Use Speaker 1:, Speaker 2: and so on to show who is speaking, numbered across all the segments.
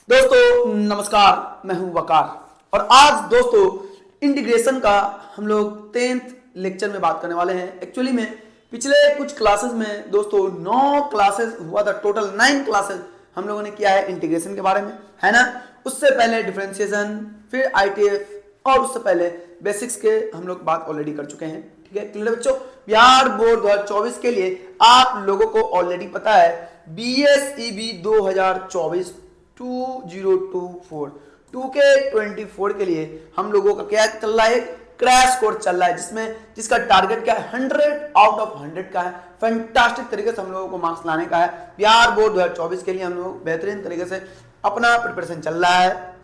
Speaker 1: दोस्तों नमस्कार, मैं हूं वकार और आज दोस्तों इंटीग्रेशन का हम लोग 10th लेक्चर में बात करने वाले हैं। एक्चुअली में पिछले कुछ क्लासेस में दोस्तों 9 क्लासेस हुआ था, टोटल 9 क्लासेस हम लोगों ने किया है इंटीग्रेशन के बारे में, है ना। उससे पहले डिफरेंशिएशन, फिर आईटीएफ और उससे पहले बेसिक्स के हम लोग बात ऑलरेडी कर चुके हैं। ठीक है, क्लियर बच्चों। बिहार बोर्ड 2024 के लिए आप लोगों को ऑलरेडी पता है BSEB 2024 2024 2K24 के लिए हम लोगों का क्या चल रहा है, क्रैश कोर्स चल रहा है, जिसका टारगेट क्या है, 100 आउट ऑफ 100 का है। फैंटास्टिक तरीके से हम लोगों को मार्क्स लाने का है। बिहार बोर्ड 2024 के लिए हम लोग बेहतरीन तरीके से अपना प्रिपरेशन चल रहा है।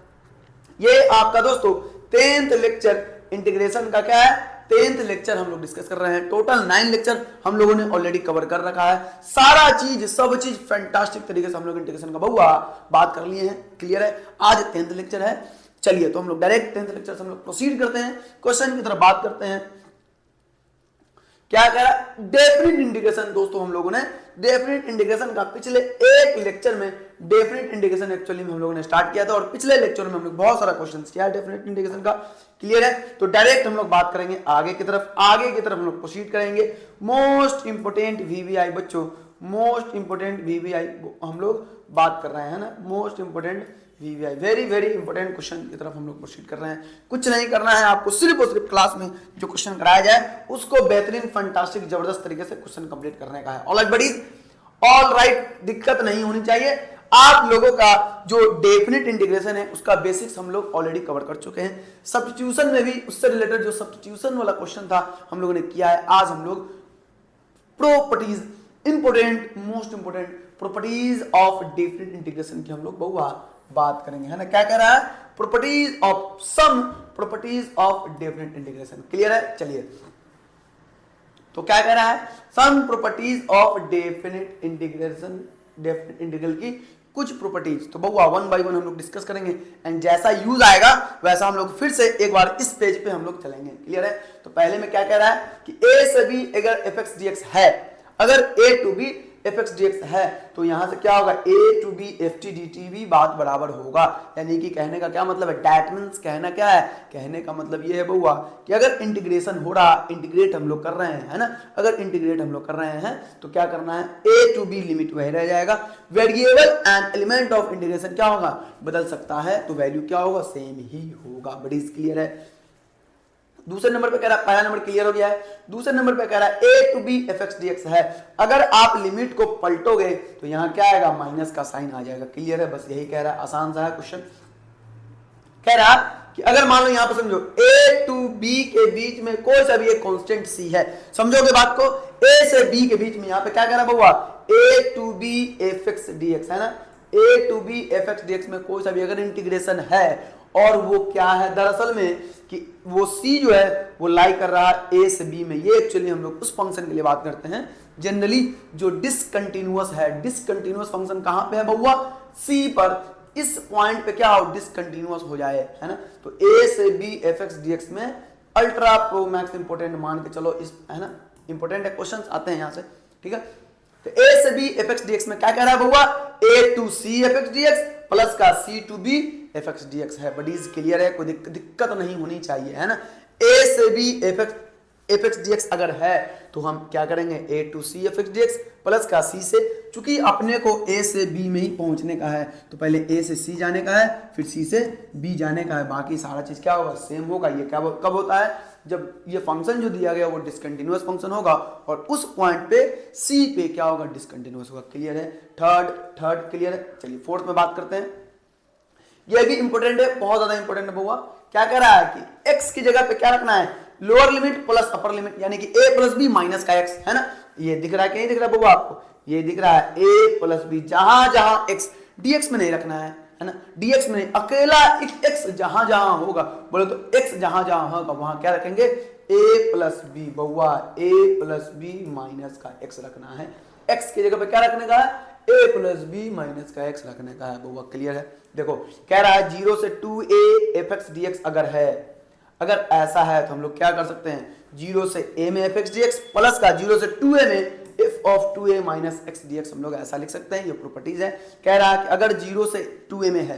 Speaker 1: ये आपका दोस्तों 10th लेक्चर इंटीग्रेशन का क्या है, 10th लेक्चर हम लोग डिस्कस कर रहे हैं। टोटल 9 लेक्चर हम लोगों ने ऑलरेडी कवर कर रखा है। सारा चीज सब चीज फैंटास्टिक तरीके से हम लोग इंटीग्रेशन का बहुआ बात कर लिए हैं। क्लियर है, आज 10th लेक्चर है। चलिए तो हम लोग डायरेक्ट 10th लेक्चर से हम लोग प्रोसीड करते हैं, क्वेश्चन की तरफ बात करते हैं। क्या कह रहा है, डेफिनिट इंटीग्रेशन। दोस्तों हम लोगों ने डेफिनिट इंटीग्रेशन का पिछले एक लेक्चर में डेफिनिट इंटीग्रेशन एक्चुअली में हम लोगों ने स्टार्ट किया था और पिछले लेक्चर में हम लोग बहुत सारा क्वेश्चन किया है डेफिनिट इंटीग्रेशन का। क्लियर है, तो डायरेक्ट हम लोग बात करेंगे आगे की तरफ हम लोग प्रोसीड करेंगे। मोस्ट इंपोर्टेंट वीवीआई बच्चों, मोस्ट इंपोर्टेंट वीवीआई हम लोग बात कर रहे हैं ना, most important VVI, very very important question की तरफ हम लोग प्रोसीड कर रहे हैं। कुछ नहीं करना है आपको, सिर्फ और सिर्फ क्लास में जो क्वेश्चन कराया जाए उसको बेहतरीन फंटास्टिक जबरदस्त तरीके से क्वेश्चन कंप्लीट करने का है। ऑलराइट बडीज, ऑलराइट, दिक्कत नहीं होनी चाहिए। आप लोगों का जो डेफिनिट इंटीग्रेशन है उसका बेसिक्स हम लोग ऑलरेडी कवर कर चुके हैं। सब्स्टिट्यूशन में भी उससे रिलेटेड जो सब्स्टिट्यूशन वाला क्वेश्चन था हम लोगों ने किया है। आज हम लोग properties, important most important properties of definite integration की हम लोग बहुत बात करेंगे, है ना। क्या कह रहा है, properties of some properties of definite integration. Clear है, चलिए तो क्या कह रहा है, some properties of definite integration, definite integral की कुछ प्रॉपर्टीज। तो बहुआ 1 बाय 1 हम लोग डिस्कस करेंगे एंड जैसा यूज आएगा वैसा हम लोग फिर से एक बार इस पेज पे हम लोग चलेंगे। क्लियर है, तो पहले में क्या कह रहा है कि a से b अगर fx dx है, अगर a to b fx dx है तो यहां से क्या होगा, a to b ft dt भी बात बराबर होगा। यानी कि कहने का क्या मतलब है, दैट मींस कहना क्या है, कहने का मतलब ये है बहुआ कि अगर इंटीग्रेशन हो रहा, इंटीग्रेट हम लोग कर रहे हैं, है ना, अगर इंटीग्रेट हम लोग कर रहे हैं तो क्या करना है, a to b लिमिट वही रह जाएगा। Variable and element of integration क्या होगा, बदल सकता है, तो वैल्यू क्या होगा, सेम ही होगा। बड़ी क्लियर है। दूसरे नंबर पे कह रहा है, पहला नंबर क्लियर हो गया है। दूसरे नंबर पे कह रहा है a to b fx dx है, अगर आप लिमिट को पलटोगे तो यहां क्या आएगा, माइनस का साइन आ जाएगा। क्लियर है, बस यही कह रहा है, आसान सा है क्वेश्चन। कह रहा कि अगर मान लो यहां पे समझो a to b के बीच में कोई सा भी एक कांस्टेंट c है, समझोगे बात को, a से b के बीच में यहां पे क्या कह रहा है बउआ, a to b fx dx, है ना, a to b fx dx में कोई सा भी अगर इंटीग्रेशन है और वो क्या है दरअसल में कि वो c जो है वो लाई कर रहा है a से b में। ये एक्चुअली हम लोग उस फंक्शन के लिए बात करते हैं जनरली जो डिसकंटिन्यूअस है। डिसकंटिन्यूअस फंक्शन कहां पे है बउआ, c पर, इस पॉइंट पे क्या हो, डिसकंटिन्यूअस हो जाए, है ना। तो a से b fx dx में अल्ट्रा प्रो मैक्स इंपोर्टेंट मान के चलो, इस, है ना, इंपोर्टेंट है, क्वेश्चंस आते हैं यहां से। ठीक है, तो a से b fx dx में क्या कह रहा है बउआ, a to c fx dx plus का c to b fx dx है। बडीज क्लियर है, कोई दिक्कत नहीं होनी चाहिए, है ना। a से b fx dx अगर है तो हम क्या करेंगे, a to c fx dx plus का c से, चूंकि अपने को a से b में ही पहुंचने का है तो पहले a से c जाने का है, फिर c से b जाने का है, बाकी सारा चीज क्या होगा, सेम होगा। ये क्या कब होता है, जब ये फंक्शन जो दिया गया वो डिसकंटिन्यूअस फंक्शन होगा और उस पॉइंट पे c पे क्या होगा, डिसकंटिन्यूअस होगा। क्लियर है, थर्ड क्लियर है। चलिए फोर्थ में बात करते हैं, ये भी इंपोर्टेंट है, बहुत ज्यादा इंपोर्टेंट है बउआ। क्या कह रहा है कि x की जगह पे क्या रखना है, lower limit plus upper limit, यानी कि a प्लस बी माइनस का x, है ना। ये दिख रहा है कि नहीं दिख रहा है बउआ आपको, ये दिख रहा है a प्लस बी, जहां जहां x dx में नहीं रखना है ना, dx में नहीं, अकेला x जहां जहां होगा, बोले तो x जहां जहां होगा वहां क्या रखेंगे, a प्लस बी बउआ, a प्लस बी माइनस का x रखना है। x की जगह पे क्या रखने का है, a प्लस बी माइनस का x रखने का है बउआ। क्लियर है, देखो कह रहा है 0 से 2a fx dx अगर है, अगर ऐसा है तो हम लोग क्या कर सकते हैं, 0 से a में fx dx प्लस का 0 से 2a में F of 2a minus x dx हम लोग ऐसा लिख सकते हैं, ये प्रॉपर्टीज है। कह रहा है कि अगर 0 से 2a में है,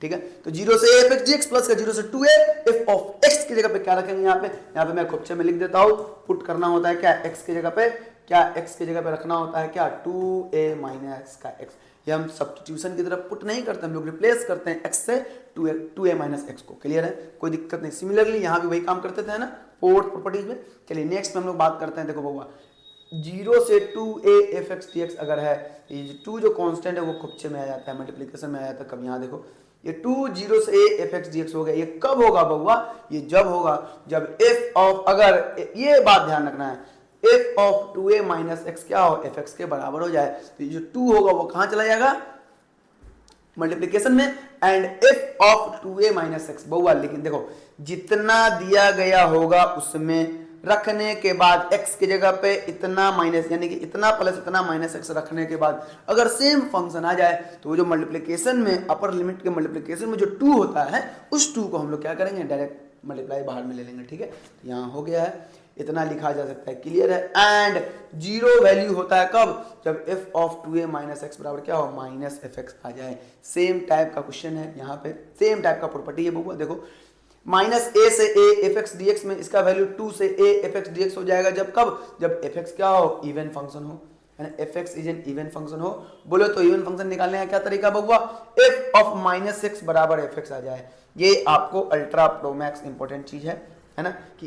Speaker 1: ठीक है, तो 0 से a fx dx प्लस का 0 से 2a एफ ऑफ x की जगह पे क्या रखेंगे, यहाँ पे मैं क्वेश्चन में लिख देता हूँ, पुट करना होता है क्या, x की जगह पे, क्या x की जगह पे रखना होता है क्या, 2a माइनस का x। ये हम सब्स्टिट्यूशन की तरफ पुट नहीं करते, हम लोग रिप्लेस करते हैं x से 2a माइनस x को। क्लियर है, कोई दिक्कत नहीं। सिमिलरली यहाँ भी वही काम करते थे ना फोर्थ प्रॉपर्टीज में। चलिए नेक्स्ट में हम लोग बात करते हैं। देखो बउआ 0 से 2a F x D x अगर है, ये 2 जो कांस्टेंट है वो खुपचे में आ जाता है, मल्टीप्लिकेशन में आ जाता है। कब यहाँ देखो ये 2 0 से a F x D x हो गया, ये कब होगा बउआ, ये जब होगा जब f ऑफ, अगर ये बात ध्यान रखना है, f of 2a minus x क्या हो, एफ एक्स के बराबर हो जाए, तो ये जो 2 होगा वो कहाँ चला जाएगा, मल्टीप्लिकेशन में, and f of 2a minus x बउआ। लेकिन देखो जितना दिया गया होगा उसमें रखने के बाद x की जगह पे इतना माइनस, यानी कि इतना प्लस इतना माइनस x रखने के बाद अगर सेम फंक्शन आ जाए तो वो जो मल्टीप्लिकेशन में, अपर लिमिट के मल्टीप्लिकेशन में जो 2 होता है उस 2 को हम लोग क्या करेंगे, डायरेक्ट मल्टीप्लाई बाहर में ले लेंगे। ठीक है, तो यहाँ हो गया है, इतना लिखा जा सकता है। क्लियर है। एंड 0 वैल्यू होता है कब, जब f of 2a minus X बराबर क्या हो, माइनस एफ एक्स आ जाए। सेम टाइप का क्वेश्चन है यहाँ पे, सेम टाइप का प्रॉपर्टी है बउआ। देखो माइनस a से a F x D x में इसका वैल्यू 2 से a F x D x हो जाएगा, जब कब, जब एफ एक्स क्या हो, इवन फंक्शन हो, F x is an even function हो। बोले तो इवन फंक्शन निकालने का क्या तरीका बउआ, f ऑफ माइनस एक्स बराबर एफ एक्स आ जाए। ये आपको अल्ट्रा प्रो मैक्स इंपॉर्टेंट चीज है ना, कि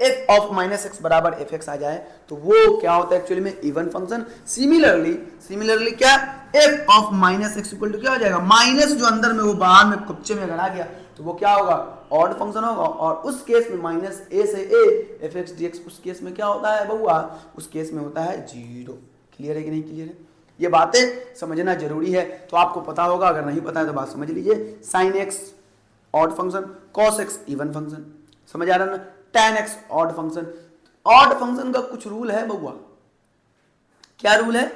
Speaker 1: एफ ऑफ माइनस एक्स बराबर एफ एक्स आ जाए तो वो क्या होता है एक्चुअली में, इवन फंक्शन। सिमिलरली क्या, F of minus X equal to क्या हो जाएगा, माइनस जो अंदर में वो बाहर में कुच्चे में अगर आ गया तो वो क्या होगा, ऑड फंक्शन होगा। और उस केस में माइनस ए से A F x D x, उस केस में क्या होता है बउआ, उस केस में होता है 0। क्लियर है कि नहीं क्लियर है, ये बातें समझना जरूरी है। तो आपको पता होगा, अगर नहीं पता है तो बात समझ लीजिए। Sine x odd function, cos x even function, समझ आ रहा है ना, tan x odd function. Odd function का कुछ रूल है बउआ, क्या रूल है,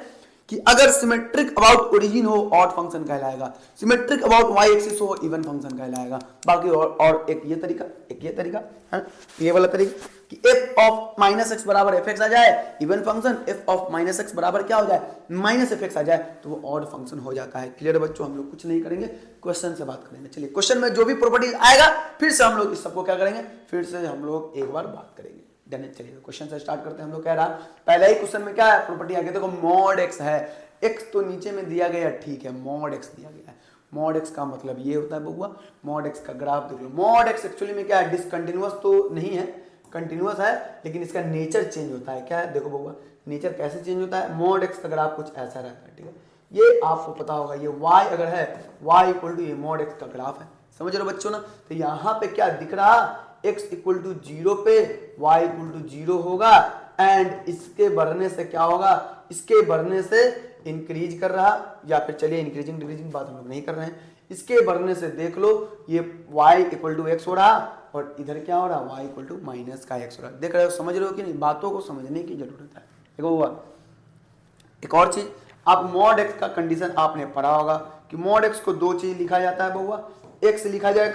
Speaker 1: कि अगर सिमेट्रिक अबाउट ओरिजिन हो ऑड फंक्शन कहलाएगा, सिमेट्रिक अबाउट वाई एक्सिस हो इवन फंक्शन कहलाएगा। बाकी और एक ये तरीका है, ये वाला तरीका कि f ऑफ माइनस एक्स बराबर एफ एक्स आ जाए even function, f of minus X बराबर क्या हो जाए, माइनस एफ एक्स आ जाए, तो वो ऑड फंक्शन हो जाता है। क्लियर है बच्चों, हम लोग कुछ नहीं करेंगे, क्वेश्चन से बात करेंगे। चलिए क्वेश्चन में जो भी प्रॉपर्टीज आएगा फिर से हम लोग इस सबको क्या करेंगे, फिर से हम लोग एक बार बात करेंगे। चलिए क्वेश्चन से स्टार्ट करते हैं। हम लोग कह रहा पहले ही क्वेश्चन में क्या है, प्रॉपर्टी आ गई। देखो मॉड एक्स है, एक्स तो नीचे में दिया गया, ठीक है, मॉड एक्स दिया गया है। मॉड एक्स का मतलब ये होता है बउआ, मॉड एक्स का ग्राफ देख लो। मॉड एक्स एक्चुअली में क्या है, डिसकंटिन्यूअस तो नहीं है, कंटिन्यूअस है, लेकिन इसका नेचर चेंज होता है। क्या है देखो बउआ, नेचर कैसे चेंज होता है, मॉड एक्स का ग्राफ कुछ ऐसा रहता है। ठीक है, ये आपको पता होगा, ये y अगर है, y इक्वल टू ये मॉड एक्स का ग्राफ है। समझ रहे हो बच्चों ना, तो यहाँ पे क्या दिख रहा, x इक्वल टू 0 पे y इक्वल टू 0 होगा, एंड इसके बढ़ने से क्या होगा, इसके बढ़ने से इंक्रीज कर रहा, या फिर चलिए इंक्रीजिंग डिक्रीजिंग बात हम लोग नहीं कर रहे हैं, इसके बढ़ने से देख लो ये y इक्वल टू एक्स हो रहा, और इधर क्या हो रहा, y इक्वल टू माइनस का एक्स हो रहा। देख रहे हो, समझ रहे हो कि नहीं, बातों को समझने की जरूरत है। देखो हुआ एक और चीज, आप मॉड एक्स का कंडीशन आपने पढ़ा होगा कि मॉड एक्स को दो चीज लिखा जाता है बउआ। एक्स लिखा जाए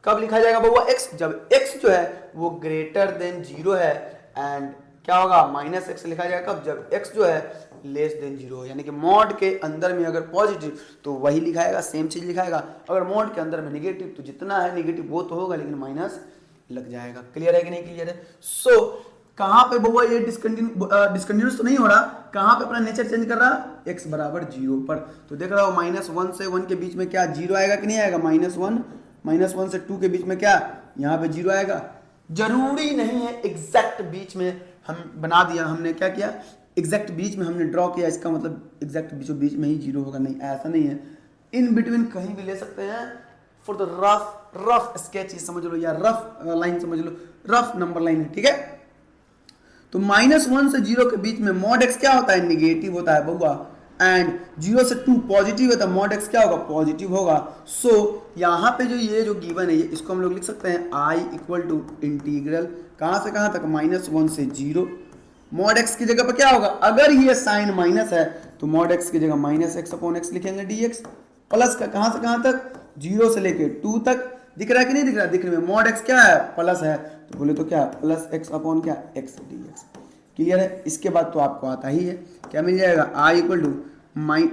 Speaker 1: कब लिखा जाएगा बउआ, एक्स जब एक्स जो है वो ग्रेटर देन 0 है, एंड क्या होगा, माइनस एक्स लिखा जाएगा कब, जब एक्स जो है लेस देन 0 है। यानी कि मॉड के अंदर में अगर पॉजिटिव तो वही लिखाएगा, सेम चीज लिखाएगा, अगर मॉड के अंदर में निगेटिव तो जितना है निगेटिव वो तो होगा, लेकिन माइनस लग जाएगा। क्लियर है कि नहीं क्लियर है। सो कहां पे बउआ ये डिसकंटिन्यूअस तो नहीं हो रहा, कहां पे अपना नेचर चेंज कर रहा, x बराबर 0 पर। तो देख रहा हो -1 से 1 के बीच में क्या 0 आएगा कि नहीं आएगा, -1 से 2 के बीच में क्या यहाँ पे 0 आएगा। जरूरी नहीं है एग्जैक्ट बीच में हम बना दिया, हमने क्या किया, एग्जैक्ट बीच में हमने ड्रॉ किया, इसका मतलब एग्जैक्ट बीच में ही 0 होगा, नहीं ऐसा नहीं है, इन बिटवीन कहीं भी ले सकते हैं। फॉर द रफ स्केच समझ लो, या रफ लाइन समझ लो, रफ नंबर लाइन है। ठीक है, तो -1 से 0 के बीच में मॉड एक्स क्या होता है, निगेटिव होता है बउआ, एंड 0 से 2 पॉजिटिव है, तो मॉड एक्स क्या होगा, पॉजिटिव होगा। सो यहाँ पे जो ये जो गिवन है, इसको हम लोग लिख सकते हैं i इक्वल टू इंटीग्रल कहाँ से कहाँ तक, -1 से 0। मॉड एक्स की जगह पर क्या होगा, अगर ये साइन माइनस है तो मॉड एक्स की जगह -x/x लिखेंगे dx, प्लस का कहाँ से कहाँ तक, 0 से लेके 2 तक। दिख रहा है कि नहीं दिख रहा, दिखने में मॉड एक्स क्या है, प्लस है, तो बोले तो क्या प्लस x अपॉन क्या x dx। क्लियर है। इसके बाद तो आपको आता ही है, क्या मिल जाएगा आई इक्वल टू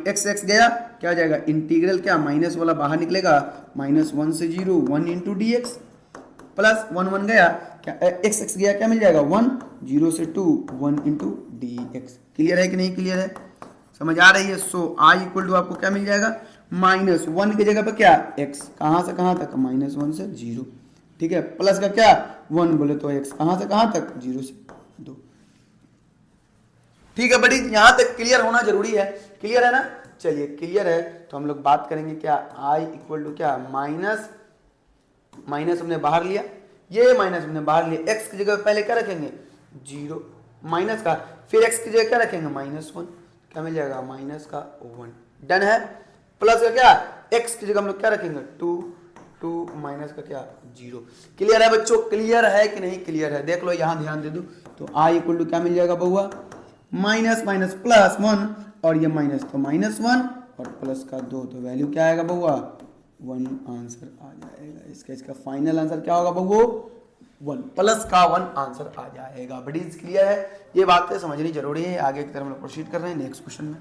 Speaker 1: एक्स एक्स गया, क्या हो जाएगा इंटीग्रल, क्या माइनस वाला बाहर निकलेगा, -1 से 0 1 इंटू डी एक्स, प्लस 1 1 गया, क्या एक्स एक्स गया, क्या मिल जाएगा 1 0 से 2 1 इंटू डी एक्स। क्लियर है कि नहीं क्लियर है, समझ आ रही है। सो आई इक्वल टू आपको क्या मिल जाएगा -1 की जगह पर क्या x, कहां से कहां तक, -1 से 0, ठीक है, प्लस का क्या 1 बोले तो x कहां से कहां तक 0 से 2, ठीक है बड़ी, यहां तक क्लियर होना जरूरी है, क्लियर है ना। चलिए क्लियर है तो हम लोग बात करेंगे क्या i इक्वल टू क्या माइनस हमने बाहर लिया, ये माइनस हमने बाहर लिया, x की जगह पहले क्या रखेंगे 0 माइनस का, फिर x की जगह क्या रखेंगे -1, क्या मिल जाएगा माइनस का 1, डन है। प्लस का क्या x की जगह हम लोग क्या रखेंगे 2 माइनस का क्या 0। क्लियर है बच्चों, क्लियर है कि नहीं क्लियर है, देख लो यहां ध्यान दे दो। तो i इक्वल टू क्या मिल जाएगा बउआ माइनस माइनस प्लस 1, और ये माइनस तो -1 और प्लस का 2, तो वैल्यू क्या आएगा बउआ 1 आंसर आ जाएगा इसका। इसका फाइनल आंसर क्या होगा बउआ 1, प्लस का 1 आंसर आ जाएगा। बड़ी क्लियर है, ये बातें समझनी जरूरी है। आगे की तरफ हम लोग प्रोसीड कर रहे हैं नेक्स्ट क्वेश्चन में।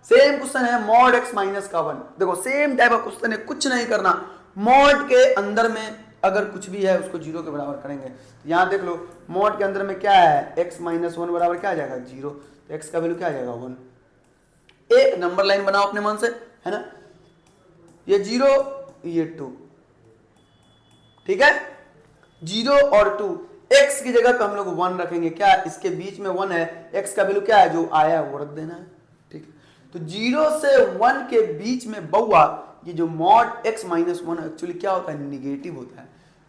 Speaker 1: सेम क्वेश्चन है मॉड x माइनस का 1, देखो सेम टाइप ऑफ क्वेश्चन है, कुछ नहीं करना, मॉड के अंदर में अगर कुछ भी है उसको 0 के बराबर करेंगे। तो यहाँ देख लो मॉड के अंदर में क्या है x माइनस 1 बराबर क्या आ जाएगा 0, तो x का वैल्यू क्या आ जाएगा 1। एक नंबर लाइन बनाओ अपने मन से, है ना, ये 0 ये 2, ठीक है 0 और 2, x की जगह पे हम लोग 1 रखेंगे, क्या इसके बीच में 1 है, x का वैल्यू क्या है जो आया है वो रख देना है, ठीक है। तो 0 से 1 के बीच में बउआ ये जो मॉड x माइनस 1 एक्चुअली क्या होता है निगेटिव होता है।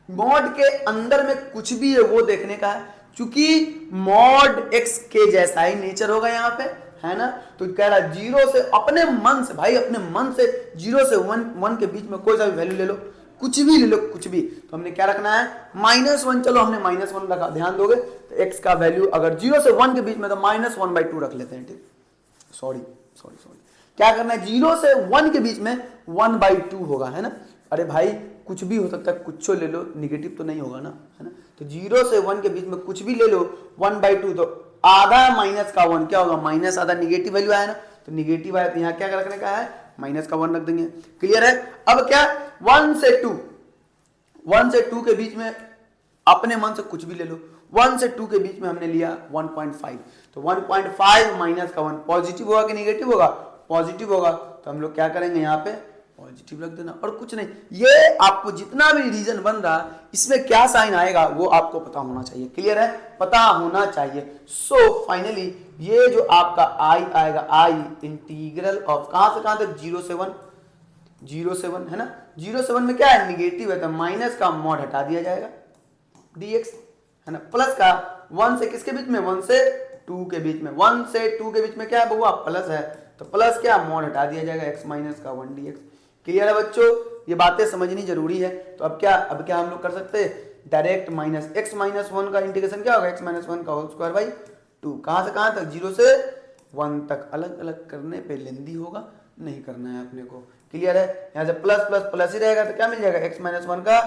Speaker 1: मॉड के अंदर में कुछ भी है वो देखने का है, क्योंकि मॉड x के जैसा ही नेचर होगा यहाँ पे, है ना। तो कह रहा 0 से अपने मन से, भाई अपने मन से 0 से 1 के बीच में कोई सा भी वैल्यू ले लो, कुछ भी ले लो कुछ भी, तो हमने क्या रखना है -1, चलो हमने -1 रखा, ध्यान दोगे तो x का वैल्यू अगर 0 से 1 के बीच में तो -1/2 रख लेते हैं, ठीक, सॉरी क्या करना है 0 से 1 के बीच में 1/2 होगा, है ना। अरे भाई कुछ भी हो सकता है, कुछ ले लो, निगेटिव तो नहीं होगा ना, है ना। तो 0 से 1 के बीच में कुछ भी ले लो 1/2, तो आधा माइनस का 1 क्या होगा माइनस आधा, निगेटिव वैल्यू आया ना, तो निगेटिव आया तो यहाँ क्या रखने का है माइनस का 1 रख देंगे। क्लियर है। अब क्या 1 से 2 के बीच में अपने मन से कुछ भी ले लो, 1 से 2 के बीच में हमने लिया 1.5, तो 1.5 माइनस का 1 पॉजिटिव होगा कि निगेटिव होगा, पॉजिटिव होगा, तो हम लोग क्या करेंगे यहाँ पे पॉजिटिव रख देना, और कुछ नहीं। ये आपको जितना भी रीजन बन रहा इसमें क्या साइन आएगा वो आपको पता होना चाहिए। क्लियर है, पता होना चाहिए। सो फाइनली ये जो आपका आई आएगा, आई इंटीग्रल ऑफ कहां से कहां तक 0 से 1 है ना, 0 से 1 में क्या है निगेटिव है, तो माइनस का मॉड हटा दिया जाएगा dx, है ना, प्लस का 1 से किसके बीच में 1 से 2 के बीच में, 1 से 2 के बीच में क्या है बउआ प्लस है, तो प्लस क्या मॉड हटा दिया जाएगा x माइनस का 1 dx। क्लियर है बच्चों, ये बातें समझनी जरूरी है। तो अब क्या हम लोग कर सकते हैं डायरेक्ट x माइनस 1 का इंटीग्रेशन क्या होगा x माइनस 1 का होल स्क्वायर बाई 2, कहां से कहां तक 0 से 1 तक, अलग अलग करने पे लेंदी होगा, नहीं करना है अपने को। क्लियर है, यहाँ से प्लस प्लस प्लस ही रहेगा, तो क्या मिल जाएगा x माइनस 1 का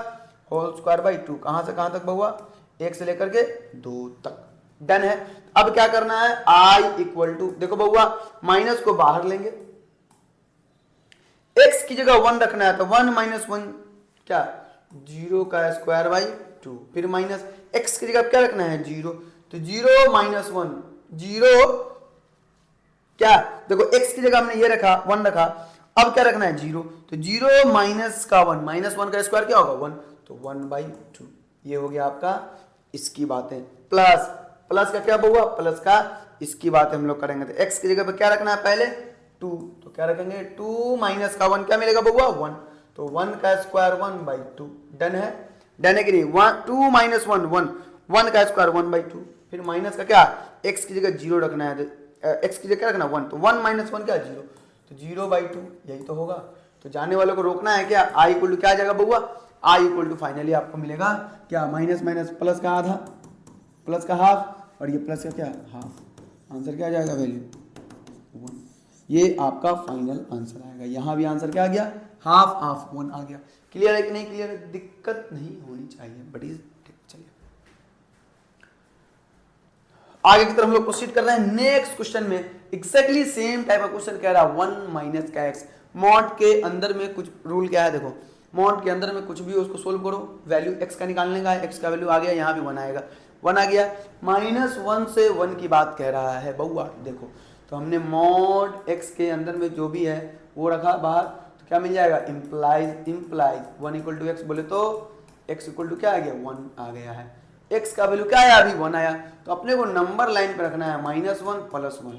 Speaker 1: होल स्क्वायर बाई 2, कहां से कहां तक बउआ 1 से लेकर के 2 तक, डन है। अब क्या करना है i इक्वल टू, देखो बउआ माइनस को बाहर लेंगे, x की जगह 1 रखना है, तो 1 माइनस 1 क्या 0 का स्क्वायर बाई 2, फिर माइनस x की जगह क्या रखना है 0, तो 0 माइनस 1 0 क्या, देखो x की जगह हमने ये रखा 1 रखा, अब क्या रखना है 0, तो 0 माइनस का 1, माइनस 1 का स्क्वायर क्या होगा 1, तो 1/2, ये हो गया आपका इसकी बातें। प्लस का क्या बउआ प्लस का इसकी बातें हम लोग करेंगे, तो x की जगह पे क्या रखना है पहले 2, तो क्या रखेंगे 2 माइनस का 1 क्या मिलेगा बउआ 1, तो 1 का स्क्वायर 1/2, डन है कि नहीं, 2 माइनस 1 का स्क्वायर 1/2, फिर माइनस का क्या x की जगह 0 रखना है, x की जगह क्या रखना 1, तो 1 माइनस 1 क्या 0, तो 0/2, यही तो होगा। तो जाने वालों को रोकना है क्या, i इक्वल टू क्या आ जाएगा बउआ, i इक्वल टू फाइनली आपको मिलेगा क्या माइनस माइनस प्लस का आधा, प्लस का हाफ, और ये प्लस का क्या हाफ, आंसर क्या आ जाएगा वैल्यू 1, ये आपका फाइनल आंसर आएगा। यहां भी आंसर क्या आ गया हाफ 1 आ गया। क्लियर है कि नहीं क्लियर है, दिक्कत नहीं होनी चाहिए बड़ी, चलिए आगे की तरफ हम लोग प्रोसीड कर रहे हैं। नेक्स्ट क्वेश्चन में एक्जैक्टली सेम टाइप का क्वेश्चन कह रहा है 1 माइनस का एक्स। मॉड के अंदर में कुछ रूल क्या है, देखो मॉड के अंदर में कुछ भी उसको सोल्व करो, वैल्यू एक्स का निकालने का है, एक्स का वैल्यू आ गया, यहाँ भी 1 आएगा, 1 आ गया। -1 से 1 की बात कह रहा है बउआ। देखो तो हमने मॉड एक्स के अंदर में जो भी है वो रखा बाहर, तो क्या मिल जाएगा, इम्प्लाइज 1 इक्वल टू एक्स बोले तो x इक्वल टू क्या आ गया, 1 आ गया है। x का वैल्यू क्या आया, अभी 1 आया, तो अपने को नंबर लाइन पे रखना है -1 +1।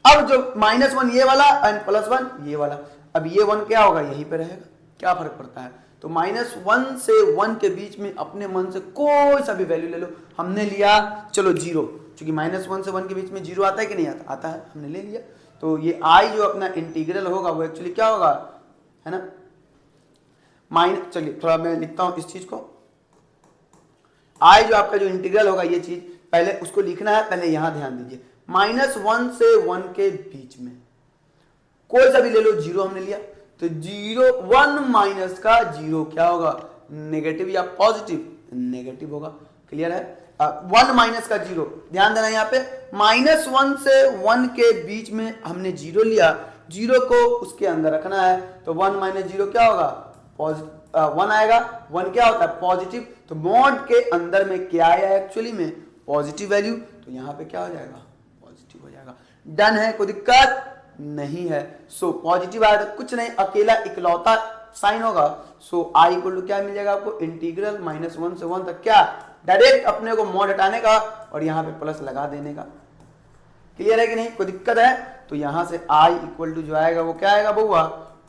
Speaker 1: अब जो -1 ये वाला एंड +1 ये वाला, अब ये 1 क्या होगा, यहीं पे रहेगा, क्या फर्क पड़ता है। तो -1 से 1 के बीच में अपने मन से कोई सा भी वैल्यू ले लो। हमने लिया चलो 0, क्योंकि -1 से 1 के बीच में 0 आता है कि नहीं आता, आता है, हमने ले लिया। तो ये i जो अपना इंटीग्रल होगा वो एक्चुअली क्या होगा, है ना, चलिए थोड़ा मैं लिखता हूं इस चीज को। i जो आपका जो इंटीग्रल होगा, ये चीज पहले उसको लिखना है, पहले यहां ध्यान दीजिए। -1 से 1 के बीच में कोई सा भी ले लो, 0 हमने लिया, तो 0 1 माइनस का 0 क्या होगा, नेगेटिव या पॉजिटिव, नेगेटिव होगा। क्लियर है। 1 माइनस का 0, ध्यान देना यहाँ पे, -1 से 1 के बीच में हमने 0 लिया, 0 को उसके अंदर रखना है, तो 1 माइनस 0 क्या होगा, पॉजिटिव 1 आएगा। 1 क्या होता है, पॉजिटिव, तो मॉड के अंदर में क्या आया एक्चुअली में, पॉजिटिव वैल्यू, तो यहाँ पे क्या हो जाएगा, पॉजिटिव हो जाएगा। डन है, कोई दिक्कत नहीं है। सो पॉजिटिव आया तो कुछ नहीं, अकेला इकलौता साइन होगा। सो आई इक्वल टू क्या मिल जाएगा आपको, इंटीग्रल -1 से 1 तक, क्या डायरेक्ट अपने को मॉड हटाने का और यहाँ पे प्लस लगा देने का। क्लियर है कि नहीं, कोई दिक्कत है। तो यहाँ से आई इक्वल टू जो आएगा वो क्या आएगा बउआ,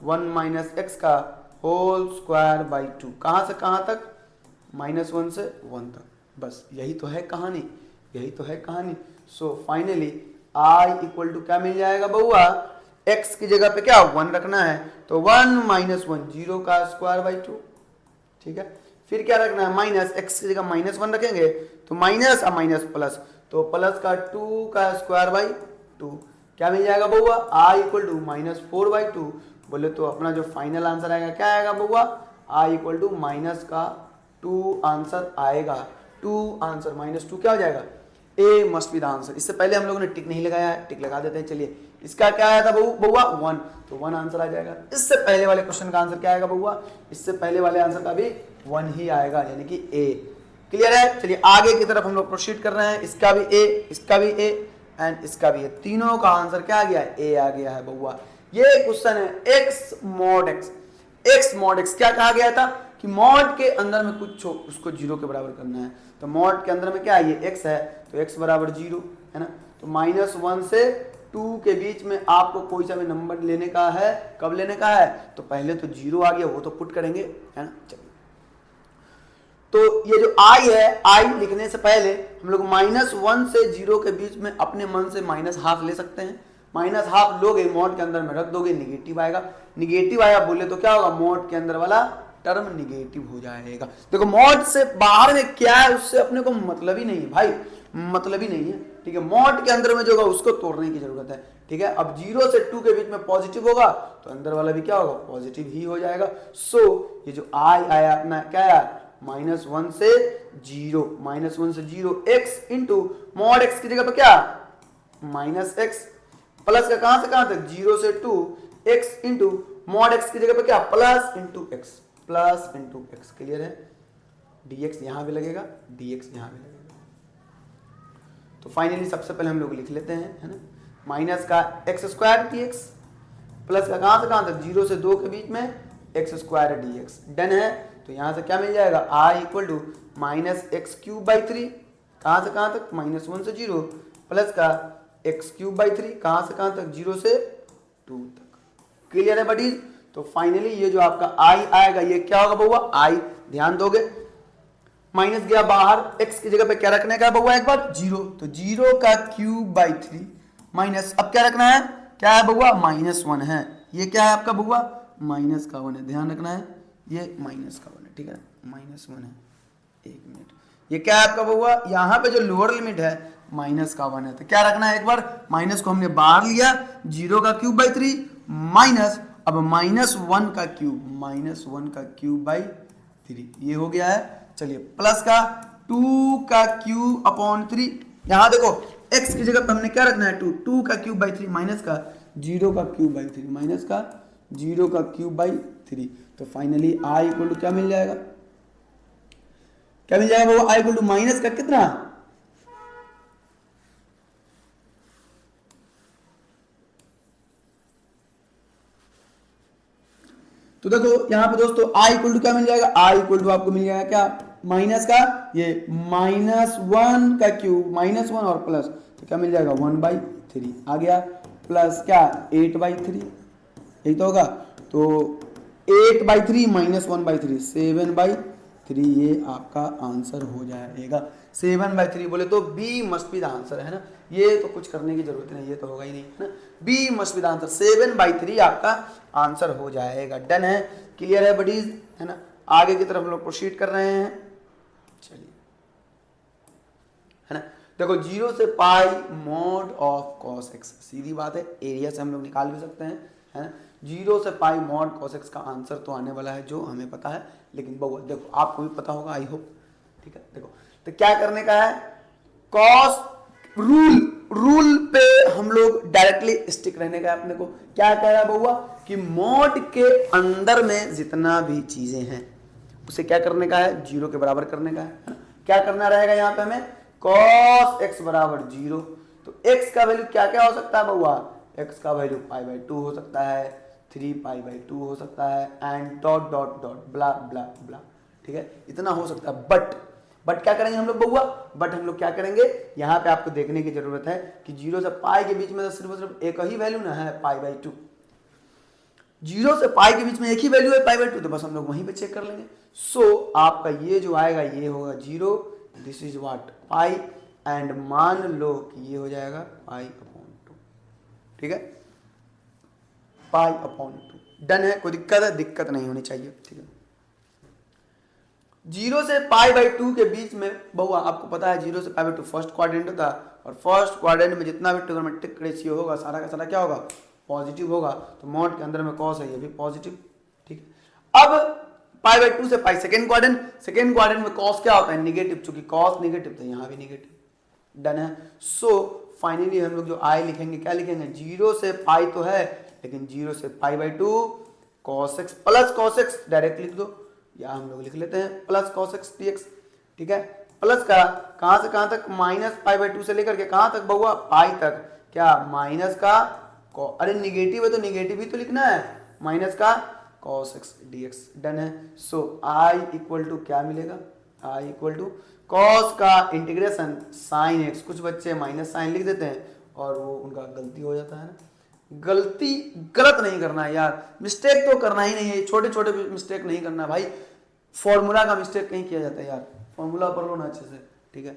Speaker 1: 1 माइनस एक्स का होल स्क्वायर बाई 2। कहाँ से कहाँ तक, -1 से 1 तक, बस यही तो है कहानी, यही तो है कहानी। So finally I equal to क्या मिल जाएगा बउआ, x की जगह पे क्या 1 रखना है, तो 1 माइनस 1 0 का स्क्वायर बाई 2, ठीक है। फिर क्या रखना है, माइनस x की जगह -1 रखेंगे, तो माइनस और माइनस प्लस, तो प्लस का 2 का स्क्वायर बाई 2, क्या मिल जाएगा बउआ, i इक्वल टू -4 बाई 2। बोले तो अपना जो फाइनल आंसर आएगा क्या आएगा बउआ, i इक्वल टू माइनस का 2 आंसर आएगा। 2 आंसर -2 क्या हो जाएगा, ए मस्ट बी द आंसर। इससे पहले हम लोगों ने टिक नहीं लगाया है, टिक लगा देते हैं। चलिए इसका क्या आया था बउआ 1, तो 1 आंसर आ जाएगा। इससे पहले वाले क्वेश्चन का आंसर क्या आएगा बउआ, इससे पहले वाले आंसर का भी 1 ही आएगा, यानी कि ए। क्लियर है। चलिए आगे की तरफ हम लोग प्रोसीड कर रहे हैं। इसका भी ए, इसका भी ए एंड इसका भी ए, तीनों का आंसर क्या आ गया है, ए आ गया है बउआ। ये क्वेश्चन है x mod x. X mod x क्या कहा गया था कि मॉड के अंदर में कुछ हो उसको 0 के बराबर करना है। तो मॉड के अंदर में क्या है, ये x है, तो x बराबर 0 है ना। तो -1 से 2 के बीच में आपको कोई सा भी नंबर लेने का है। कब लेने का है, तो पहले तो 0 आ गया, वो तो पुट करेंगे, है ना। चलिए तो ये जो i है, i लिखने से पहले हम लोग -1 से 0 के बीच में अपने मन से -½ ले सकते हैं। -½ लोगे, मॉड के अंदर में रख दोगे, निगेटिव आएगा। निगेटिव आया बोले तो क्या होगा, मॉड के अंदर वाला टर्म निगेटिव हो जाएगा। देखो मॉड से बाहर में क्या है उससे अपने को मतलब ही नहीं है भाई, मतलब ही नहीं है, ठीक है। मॉड के अंदर में जो होगा उसको तोड़ने की जरूरत है, ठीक है। अब 0 से 2 के बीच में पॉजिटिव होगा तो अंदर वाला भी क्या होगा, पॉजिटिव ही हो जाएगा। सो ये जो आई आया अपना क्या आया, -1 से 0, -1 से 0 x इंटू मॉड x की जगह पर क्या -x, प्लस का कहां से कहां तक 0 से 2 x इंटू मॉड x की जगह पर क्या plus into x, plus into x. Clear है। dx यहां भी लगेगा, dx यहां भी लगेगा। तो फाइनली सबसे पहले हम लोग लिख लेते हैं, है ना, माइनस का एक्स स्क्वायर dx, प्लस का कहां से कहां तक 0 से 2 के बीच में एक्स स्क्वायर dx। डन है। तो यहां से क्या मिल जाएगा, i इक्वल टू -x³/3, कहां से कहां तक, -1 से 0, प्लस का x³/3, कहां से कहां तक 0 से 2 तक। क्लियर है बडीज। तो फाइनली ये जो आपका i आएगा ये क्या होगा बउआ, i ध्यान दोगे, माइनस गया बाहर, x की जगह पे क्या रखने का बउआ, एक बार 0, तो 0 का क्यूब/3 माइनस, अब क्या रखना है, क्या है बउआ, -1 है। ये क्या है आपका बउआ, माइनस का 1 है, ध्यान रखना है, ये माइनस का 1 है, ठीक है, -1 है। एक मिनट, ये क्या है आपका बउआ, यहाँ पे जो लोअर लिमिट है माइनस का 1 है, तो क्या रखना है, एक बार माइनस को हमने बाहर लिया, 0 का क्यूब/3 माइनस, अब -1 का क्यूब/3 ये हो गया है। चलिए प्लस का 2 का क्यूब/3, यहां देखो x की जगह पे हमने क्या रखना है 2, 2 का क्यूब बाई 3 माइनस का 0 का क्यूब बाई 3 माइनस का 0 का क्यूब बाई 3। तो फाइनली i इक्वल टू क्या मिल जाएगा, क्या मिल जाएगा वो, i इक्वल टू माइनस का कितना, तो देखो यहां पे दोस्तों i इक्वल टू क्या मिल जाएगा, i इक्वल टू आपको मिल जाएगा क्या, माइनस का ये -1 का क्यूब -1 और प्लस, तो क्या मिल जाएगा 1/3 आ गया, प्लस क्या 8/3, यही तो होगा, तो 8/3 -1/3 7/3, ये आपका आंसर हो जाएगा। 7/3 बोले तो B must be the answer, है ना, ये तो कुछ करने की जरूरत नहीं, ये तो होगा ही नहीं, है ना, B must be the answer, 7/3 आपका आंसर हो जाएगा। डन है, क्लियर है बडीज, है ना। आगे की तरफ हम लोग प्रोसीड कर रहे हैं, चलिए, है ना। देखो 0 से पाई मॉड ऑफ कॉस एक्स, सीधी बात है, एरिया से हम लोग निकाल भी सकते हैं, है ना। 0 से पाई मॉड कॉस एक्स का आंसर तो आने वाला है जो हमें पता है, लेकिन बहु देखो आपको भी पता होगा आई होप, ठीक है। देखो तो क्या करने का है, कॉस रूल पे हम लोग डायरेक्टली स्टिक रहने का है। अपने को क्या कह रहा है बहुआ कि मॉड के अंदर में जितना भी चीजें हैं उसे क्या करने का है, 0 के बराबर करने का है। क्या करना रहेगा यहाँ पे हमें, cos x बराबर 0, तो x का वैल्यू क्या क्या हो सकता है बहुआ, x का वैल्यू π/2 हो सकता है, 3π/2 हो सकता है, एंड डॉट डॉट डॉट ब्ला ब्ला ब्ला, ठीक है, इतना हो सकता है। बट क्या करेंगे हम लोग बहुआ, बट हम लोग क्या करेंगे, यहाँ पे आपको देखने की जरूरत है कि 0 से पाई के बीच में तो सिर्फ एक ही वैल्यू ना है π/2, 0 से पाई के बीच में एक ही वैल्यू है π/2, तो बस हम लोग वहीं पे चेक कर लेंगे। सो आपका ये जो आएगा ये होगा 0, this is what pi, and मान लो कि ये हो जाएगा π/2, ठीक है, π/2। डन है, कोई दिक्कत है, दिक्कत नहीं होनी चाहिए, ठीक है। 0 से π/2 के बीच में बहुआ आपको पता है 0 से π/2 फर्स्ट क्वाड्रेंट होता है, और फर्स्ट क्वाड्रेंट में जितना भी ट्रिग्नोमेट्रिक रेशियो होगा सारा का सारा क्या होगा, पॉजिटिव होगा, तो मॉड के अंदर में कॉस है ये भी पॉजिटिव, ठीक है। अब π/2 से पाई सेकेंड क्वाड्रेंट में कॉस क्या होता है, निगेटिव, चूंकि कॉस निगेटिव तो यहाँ भी निगेटिव। डन है। सो फाइनली हम लोग जो आई लिखेंगे क्या लिखेंगे, 0 से पाई तो है, लेकिन 0 से π/2 cos x plus cos x direct लिख दो, या हम लोग लिख लेते हैं प्लस cos x dx, ठीक है। प्लस का कहां से कहां तक, -π/2 से लेकर के कहां तक बहुआ, पाई तक, क्या माइनस का, अरे निगेटिव है तो निगेटिव ही तो लिखना है, माइनस का cos x dx। डन है। सो i इक्वल टू क्या मिलेगा, i इक्वल टू cos का इंटीग्रेशन साइन x, कुछ बच्चे माइनस साइन लिख देते हैं और वो उनका गलती हो जाता है ना, गलत नहीं करना है यार, मिस्टेक तो करना ही नहीं है, छोटे छोटे मिस्टेक नहीं करना भाई, फॉर्मूला का मिस्टेक कहीं किया जाता है यार, फॉर्मूला पढ़ लो ना अच्छे से, ठीक है।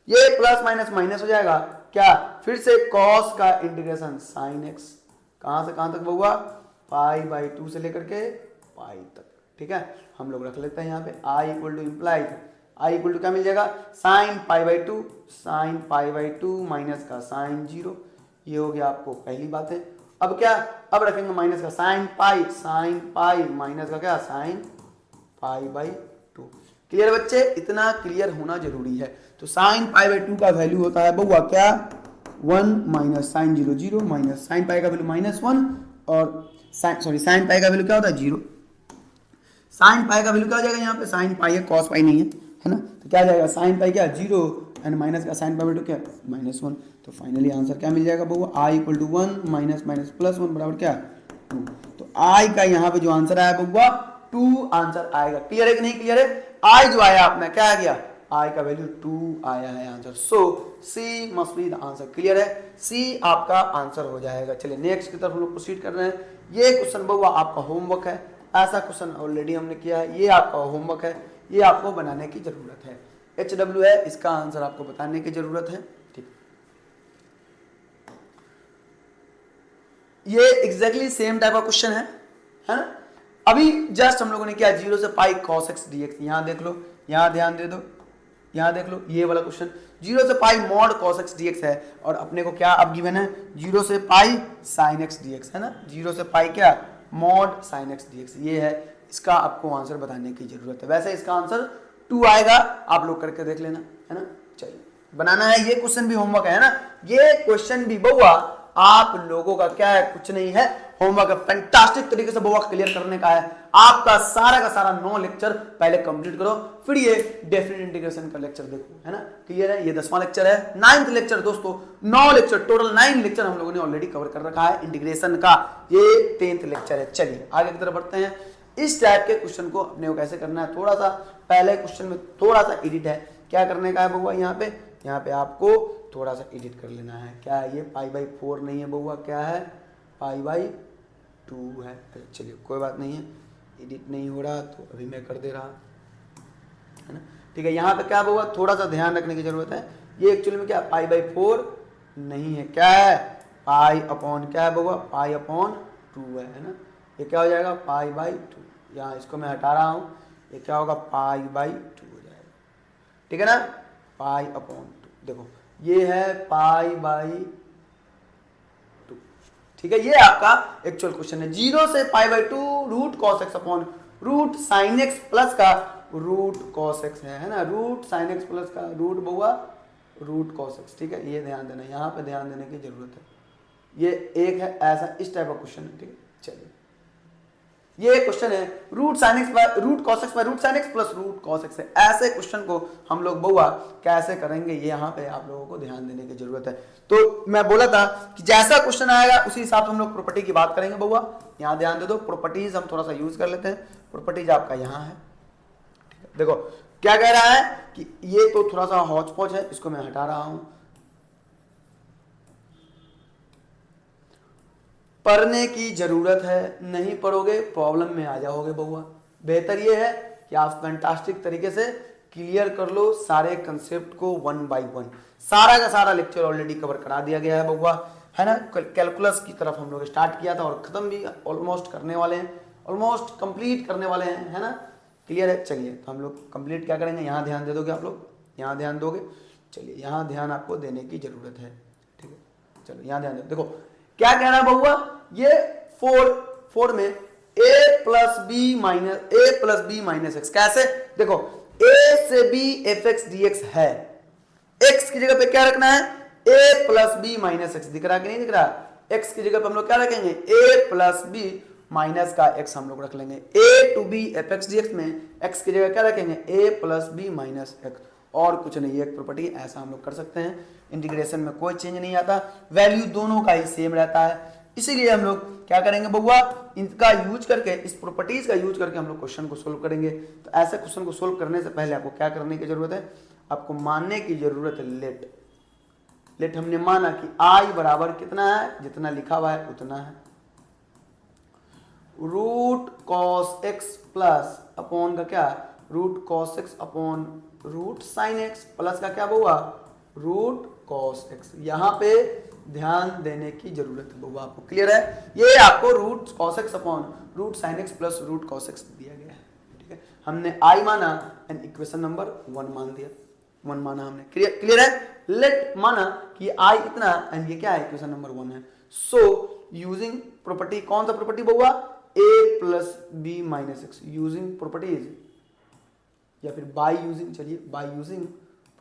Speaker 1: ये प्लस माइनस माइनस हो जाएगा, क्या फिर से cos का इंटीग्रेशन साइन x, कहां से कहां तक बहुआ, π/2 से लेकर के पाई तक, ठीक है। हम लोग रख लेते हैं यहाँ पे i equal to implied, i equal to क्या मिल जाएगा, साइन π/2 माइनस का साइन 0, ये हो गया आपको पहली बात है। अब क्या, अब रखेंगे माइनस का साइन पाई माइनस का क्या साइन π/2। क्लियर बच्चे, इतना क्लियर होना जरूरी है। तो साइन π/2 का वैल्यू होता है बहुआ क्या, 1 minus sine 0 0 minus sine pi का वैल्यू -1 और साइन पाई का वैल्यू क्या होता है 0, साइन पाई का वैल्यू क्या हो जाएगा, यहाँ पे साइन पाई है कॉस पाई नहीं है ना, तो क्या जाएगा साइन पाई क्या 0 एंड माइनस का साइन π/2 क्या -1, तो फाइनली आंसर क्या मिल जाएगा बहुआ, i equal to 1 minus minus plus 1 बराबर क्या 2, तो i का यहाँ पे जो आंसर आया बहुआ 2 आंसर आएगा। क्लियर है कि नहीं क्लियर है, i जो आया अपना क्या आ गया, i का वैल्यू 2 आया है answer. So c must be the answer. Clear है, c आपका आंसर हो जाएगा। चलिए नेक्स्ट की तरफ हम लोग प्रोसीड कर रहे हैं। ये क्वेश्चन बहुआ आपका होमवर्क है, ऐसा क्वेश्चन ऑलरेडी हमने किया है, ये आपका होमवर्क है, ये आपको बनाने की जरूरत है। HW है, इसका आंसर आपको बताने की जरूरत है, ठीक। ये एग्जैक्टली सेम टाइप का क्वेश्चन है ना। अभी जस्ट हम लोगों ने किया 0 से पाई cos x dx, यहां देख लो, यहां ध्यान दे दो, यहां देख लो, ये वाला क्वेश्चन 0 से पाई मॉड cos x dx है, और अपने को क्या अब गिवन है 0 से पाई sin x dx, है ना, 0 से पाई क्या मॉड sin x dx, ये है, इसका आपको आंसर बताने की जरूरत है। वैसे इसका आंसर 2 आएगा, आप लोग करके देख लेना, है ना। चलिए बनाना है। ये क्वेश्चन भी होमवर्क है ना, ये क्वेश्चन भी बउआ आप लोगों का क्या है, कुछ नहीं है, होमवर्क है। फैंटास्टिक तरीके से बउआ क्लियर करने का है। आपका सारा का सारा 9 लेक्चर पहले कंप्लीट करो, फिर ये डेफिनेट इंटीग्रेशन का लेक्चर देखो, है ना। क्लियर है, ये 10वां लेक्चर है। 9th लेक्चर दोस्तों, 9 लेक्चर टोटल 9 लेक्चर हम लोगों ने ऑलरेडी कवर कर रखा है इंटीग्रेशन का। ये 10th लेक्चर है। चलिए आगे की तरफ बढ़ते हैं। इस टाइप के क्वेश्चन को अपने को कैसे करना है, थोड़ा सा पहले क्वेश्चन में थोड़ा सा एडिट है, क्या करने का है बउआ, यहाँ पे आपको थोड़ा सा एडिट कर लेना है। क्या है ये, π/4 नहीं है बउआ, क्या है π/2 है। चलिए कोई बात नहीं है, एडिट नहीं हो रहा तो अभी मैं कर दे रहा, है ना। ठीक है, यहाँ पे क्या बउआ थोड़ा सा ध्यान रखने की जरूरत है। ये एक्चुअली में क्या π/4 नहीं है, क्या है π/, क्या है बउआ π/2 है ना। ये क्या हो जाएगा π/2, यहाँ इसको मैं हटा रहा हूँ, ये क्या होगा π/2 हो जाएगा, ठीक है ना, π/2। देखो ये है π/2, ठीक है। ये आपका एक्चुअल क्वेश्चन है। 0 से π/2 root cos x upon root sine x plus का रूट कॉस एक्स है ना, रूट साइन एक्स प्लस का रूट बउआ रूट कॉस एक्स, ठीक है। ये ध्यान देना, यहाँ पे ध्यान देने की जरूरत है। ये एक है ऐसा, इस टाइप का क्वेश्चन है, ठीक है। चलिए ये क्वेश्चन है root sign X by root cos X by root sine x plus root cos x है। ऐसे क्वेश्चन को हम लोग बउआ कैसे करेंगे, ये यहाँ पे आप लोगों को ध्यान देने की जरूरत है। तो मैं बोला था कि जैसा क्वेश्चन आएगा उसी हिसाब से हम लोग प्रॉपर्टी की बात करेंगे बउआ। यहाँ ध्यान दे दो, प्रॉपर्टीज हम थोड़ा सा यूज कर लेते हैं। प्रॉपर्टीज आपका यहाँ है, ठीक है। देखो क्या कह रहा है कि ये तो थोड़ा सा हौच पौच है, इसको मैं हटा रहा हूं। पढ़ने की जरूरत है, नहीं पढ़ोगे प्रॉब्लम में आ जाओगे बउआ। बेहतर ये है कि आप फैंटास्टिक तरीके से क्लियर कर लो सारे कंसेप्ट को 1 बाय 1। सारा का सारा लेक्चर ऑलरेडी कवर करा दिया गया है बउआ, है ना। कैलकुलस की तरफ हम लोग स्टार्ट किया था और खत्म भी ऑलमोस्ट करने वाले हैं, ऑलमोस्ट कंप्लीट करने वाले हैं, है ना। क्लियर है। चलिए तो हम लोग कंप्लीट क्या करेंगे, यहाँ ध्यान दे दोगे आप लोग, यहाँ ध्यान दोगे। चलिए यहाँ ध्यान आपको देने की जरूरत है, ठीक है। चलो यहाँ ध्यान दो। देखो क्या कह रहा है बउआ, ये 4 में a plus B minus X, कैसे, देखो a से b fx dx है, x की जगह पे क्या रखना है a plus B minus X, दिख रहा कि नहीं दिख रहा। x की जगह पे हम लोग क्या रखेंगे a प्लस बी माइनस का x हम लोग रख लेंगे। a to B fx dx में x की जगह क्या रखेंगे a plus B minus X, और कुछ नहीं, एक प्रॉपर्टी ऐसा हम लोग कर सकते हैं। इंटीग्रेशन में कोई चेंज नहीं आता, वैल्यू दोनों का ही सेम रहता है। इसीलिए हम लोग क्या करेंगे बउआ, इनका यूज करके, इस प्रॉपर्टीज का यूज करके हम लोग क्वेश्चन को सोल्व करेंगे। तो ऐसे क्वेश्चन को सोल्व करने से पहले आपको क्या करने की जरूरत है, आपको मानने की जरूरत है लेट हमने माना कि i बराबर कितना है, जितना लिखा हुआ है उतना है, root cos X plus upon का क्या, root cos x upon root sine x plus का क्या बउआ रूट कॉस एक्स। यहाँ पे ध्यान देने की जरूरत है बउआ आपको। क्लियर है, ये आपको root cos x upon root sine x plus root cos X दिया गया है, ठीक है। हमने i माना एंड इक्वेशन नंबर 1 मान दिया, 1 माना हमने। क्लियर है, लेट माना कि i इतना एंड ये क्या है इक्वेशन नंबर 1 है। सो यूजिंग प्रॉपर्टी, कौन सा प्रॉपर्टी बउआ, a plus B minus X, using properties या फिर बाय यूजिंग, चलिए बाय यूजिंग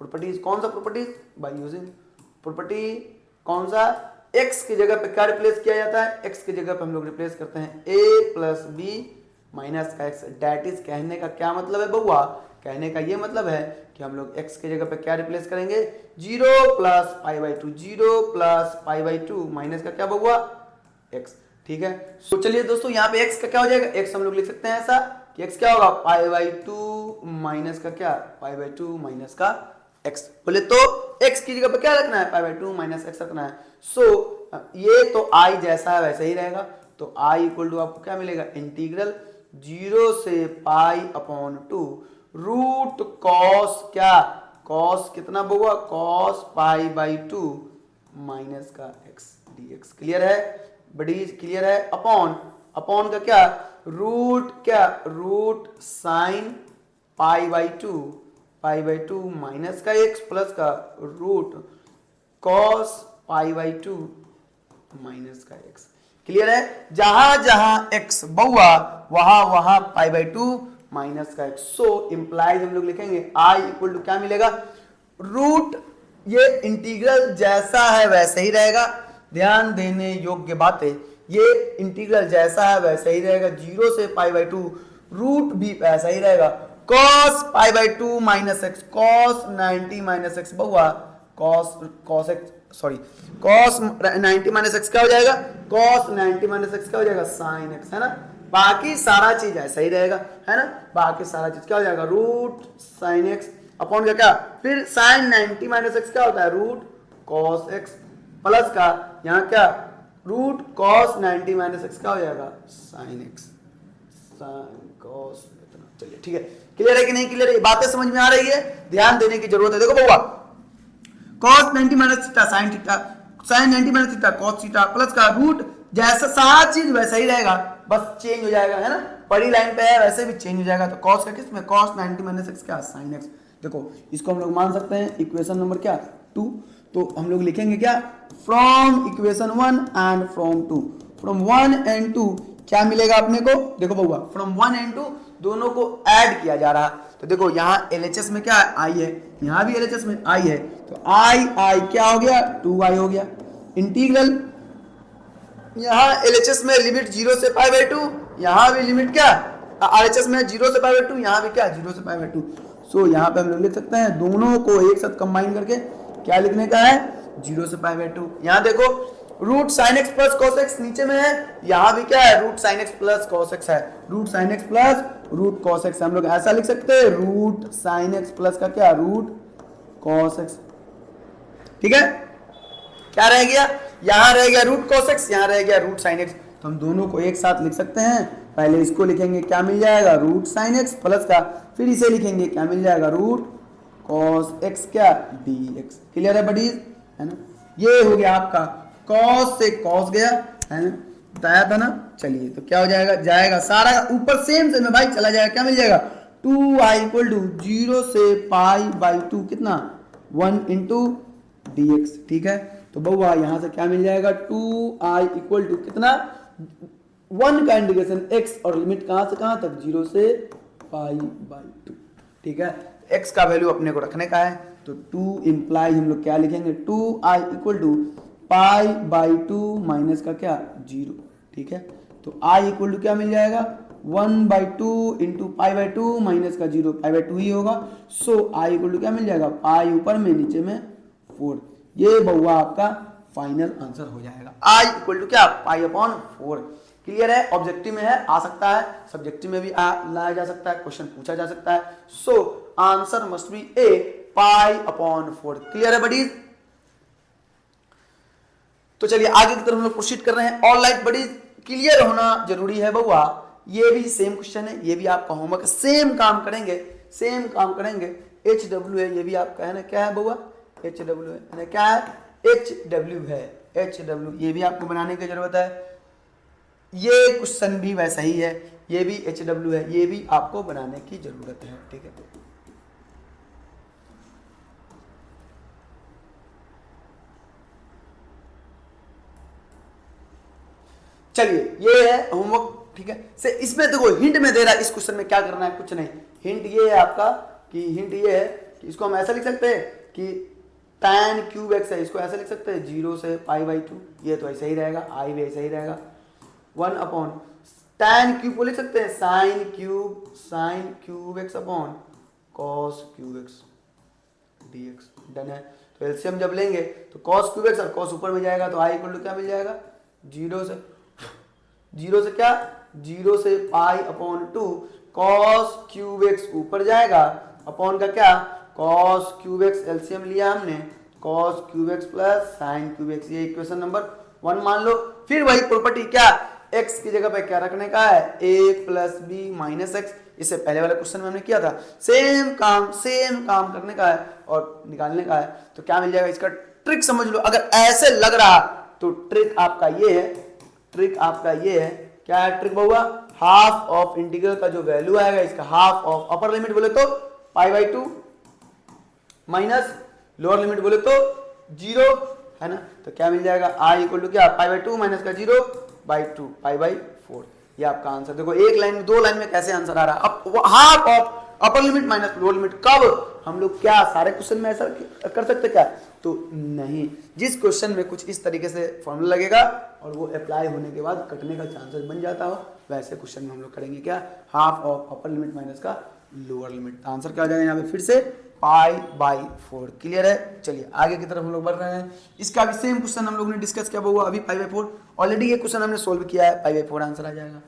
Speaker 1: प्रॉपर्टीज, कौन सा प्रॉपर्टीज, बाय यूजिंग प्रॉपर्टी कौन सा, x की जगह पे क्या रिप्लेस किया जाता है, x की जगह पे हम लोग रिप्लेस करते हैं a प्लस बी माइनस का x। डैट इज कहने का क्या मतलब है बउआ, कहने का ये मतलब है कि हम लोग x की जगह पे क्या रिप्लेस करेंगे 0 प्लस π/2, 0 प्लस π/2 माइनस का क्या बउआ x, ठीक है। तो चलिए दोस्तों यहाँ पे x का क्या हो जाएगा, x हम लोग लिख सकते हैं ऐसा कि x क्या होगा π/2 माइनस का क्या, π/2 माइनस का x। बोले तो x की जगह पे क्या रखना है π/2 माइनस x रखना है। सो ये तो i जैसा है वैसे ही रहेगा, तो i इक्वल टू आपको क्या मिलेगा, इंटीग्रल 0 से π/2 रूट कॉस क्या, कॉस कितना बउआ कॉस π/2 माइनस का x dx। क्लियर है, बड़ी क्लियर है। अपॉन का क्या, रूट क्या, रूट साइन π/2 माइनस का x प्लस का रूट कॉस π/2 माइनस का x। क्लियर है, जहां जहां x बउआ वहां π/2 माइनस का x। सो इंप्लाइज हम लोग लिखेंगे i इक्वल टू क्या मिलेगा, रूट ये इंटीग्रल जैसा है वैसे ही रहेगा, ध्यान देने योग्य बातें, ये इंटीग्रल जैसा है वैसे ही रहेगा, 0 से π/2, रूट भी वैसा ही रहेगा, cos π/2 minus x, cos 90 minus x, बहुआ cos x, sorry cos 90 minus x क्या हो जाएगा, cos 90 माइनस एक्स क्या हो जाएगा, sin x, है ना। बाकी सारा चीज ऐसा ही रहेगा, है ना, बाकी सारा चीज क्या हो जाएगा, रूट sin x अपॉन क्या, फिर sin 90 माइनस एक्स क्या होता है, रूट cos x, प्लस का यहाँ क्या, रूट cos 90 माइनस एक्स क्या हो जाएगा, sin x, sin cos, चलिए ठीक है, क्लियर है कि नहीं क्लियर है, बातें समझ में आ रही है, ध्यान देने की जरूरत है। देखो बउआ, cos 90 minus theta sin theta, sin 90 minus theta cos theta, plus का रूट, जैसा सारा चीज वैसा ही रहेगा, बस चेंज हो जाएगा, है ना, बड़ी लाइन पे है वैसे भी चेंज हो जाएगा। तो cos का किस में, cos 90 माइनस एक्स क्या, sin x। देखो इसको हम लोग मान सकते हैं इक्वेशन नंबर क्या 2, तो हम लोग लिखेंगे क्या, from equation 1 and from 2, from 1 and 2 क्या मिलेगा अपने को, देखो बउआ फ्रॉम 1 एंड 2 दोनों को ऐड किया जा रहा है, तो देखो यहाँ LHS में क्या है, i है, यहाँ भी LHS में i है, तो i क्या हो गया, 2i हो गया, इंटीग्रल यहाँ LHS में लिमिट 0 से π/2, यहाँ भी लिमिट क्या RHS में 0 से π/2, यहाँ भी क्या 0 से π/2। सो यहाँ पे हम लोग लिख सकते हैं दोनों को एक साथ कंबाइन करके क्या लिखने का है, 0 से π/2। यहाँ देखो root sin x plus cos x नीचे में है, यहाँ भी क्या है, root sin x plus cos x है, root sin x plus root cos x, हम लोग ऐसा लिख सकते हैं रूट sin x प्लस का क्या, रूट cos x, ठीक है, क्या रह गया, यहाँ रह गया रूट cos x, यहाँ रह गया रूट sin x, तो हम दोनों को एक साथ लिख सकते हैं, पहले इसको लिखेंगे क्या मिल जाएगा, रूट sin x प्लस का, फिर इसे लिखेंगे क्या मिल जाएगा, रूट cos x क्या dx। क्लियर है बडीज, है ना, ये हो गया आपका cos से cos गया, है ना, बताया था ना। चलिए तो क्या हो जाएगा, जाएगा सारा ऊपर सेम में भाई चला जाएगा, क्या मिल जाएगा, 2i इक्वल टू 0 से π/2 कितना 1 इंटू dx, ठीक है। तो बउआ यहाँ से क्या मिल जाएगा, 2i इक्वल टू कितना 1 का इंटीग्रेशन x और लिमिट कहाँ से कहाँ तक, 0 से π/2, ठीक है। x का वैल्यू अपने को रखने का है, तो 2 इंप्लाई हम लोग क्या लिखेंगे, 2i इक्वल टू π/2 माइनस का क्या 0, ठीक है। तो i इक्वल टू क्या मिल जाएगा, 1/2 इंटू π/2 माइनस का 0, π/2 ही होगा। सो i इक्वल टू क्या मिल जाएगा, पाई ऊपर में नीचे में 4, ये बउआ आपका फाइनल आंसर हो जाएगा, i इक्वल टू क्या π/4। क्लियर है, ऑब्जेक्टिव में है, आ सकता है, सब्जेक्टिव में भी लाया जा सकता है, क्वेश्चन पूछा जा सकता है। So answer must be a π/4। Clear है बडीज, तो चलिए आगे की तरफ हम लोग प्रोसीड कर रहे हैं। ऑल राइट बडीज, क्लियर होना जरूरी है बउआ, ये भी सेम क्वेश्चन है, ये भी आपका होमवर्क, सेम काम करेंगे, सेम काम करेंगे। HW है, ये भी आपका है ना, क्या है बउआ, HW है ना, क्या है HW है, HW, ये भी आपको बनाने की जरूरत है। ये क्वेश्चन भी वैसा ही है, ये भी HW है, ये भी आपको बनाने की जरूरत है, ठीक है। चलिए ये है होमवर्क, ठीक है। से इसमें देखो हिंट में दे रहा है, इस क्वेश्चन में क्या करना है, कुछ नहीं, हिंट ये है आपका कि हिंट ये है कि इसको हम ऐसा लिख सकते हैं कि tan क्यूब x है, इसको ऐसा लिख सकते हैं 0 से π/2, ये तो ऐसा ही रहेगा, i भी ऐसा ही रहेगा, 1 अपॉन tan क्यूब को लिख सकते हैं sin cube x upon cos cube x dx, done है। तो एलसीएम जब लेंगे तो cos क्यूब x और cos ऊपर में जाएगा, तो i इक्वल टू क्या मिल जाएगा, 0 से क्या 0 से π/2 cos क्यूब x ऊपर जाएगा, अपॉन का क्या cos क्यूब x, एलसीएम लिया हमने, cos cube x plus sin cube x, ये इक्वेशन नंबर 1 मान लो। फिर वही प्रॉपर्टी क्या, x की जगह पे क्या रखने का है, a plus B minus X, इससे पहले वाले क्वेश्चन में हमने किया था, सेम काम करने का है और निकालने का है। तो क्या मिल जाएगा, इसका ट्रिक समझ लो, अगर ऐसे लग रहा तो ट्रिक आपका ये है, ट्रिक आपका ये है, क्या है ट्रिक बउआ, हाफ ऑफ इंटीग्रल का जो वैल्यू आएगा, इसका हाफ ऑफ अपर लिमिट बोले तो π/2 माइनस लोअर लिमिट बोले तो 0, है ना। तो क्या मिल जाएगा, i इक्वल टू क्या π/2 माइनस का 0/2 π/4, ये आपका आंसर। देखो एक लाइन में, 2 लाइन में कैसे आंसर आ रहा है। अब half of upper limit minus lower limit, कब हम लोग क्या सारे क्वेश्चन में ऐसा कर सकते क्या, तो नहीं, जिस क्वेश्चन में कुछ इस तरीके से फॉर्मूला लगेगा और वो अप्लाई होने के बाद कटने का चांसेस बन जाता हो, वैसे क्वेश्चन में हम लोग करेंगे क्या, half of upper limit minus का लोअर लिमिट। आंसर क्या आ जाएगा यहाँ पे फिर से π/4। क्लियर है। चलिए आगे की तरफ हम लोग बढ़ रहे हैं। इसका भी सेम क्वेश्चन हम लोग ने डिस्कस किया हुआ, अभी π/4 ऑलरेडी ये क्वेश्चन हमने सोल्व किया है, π/4 आंसर आ जाएगा।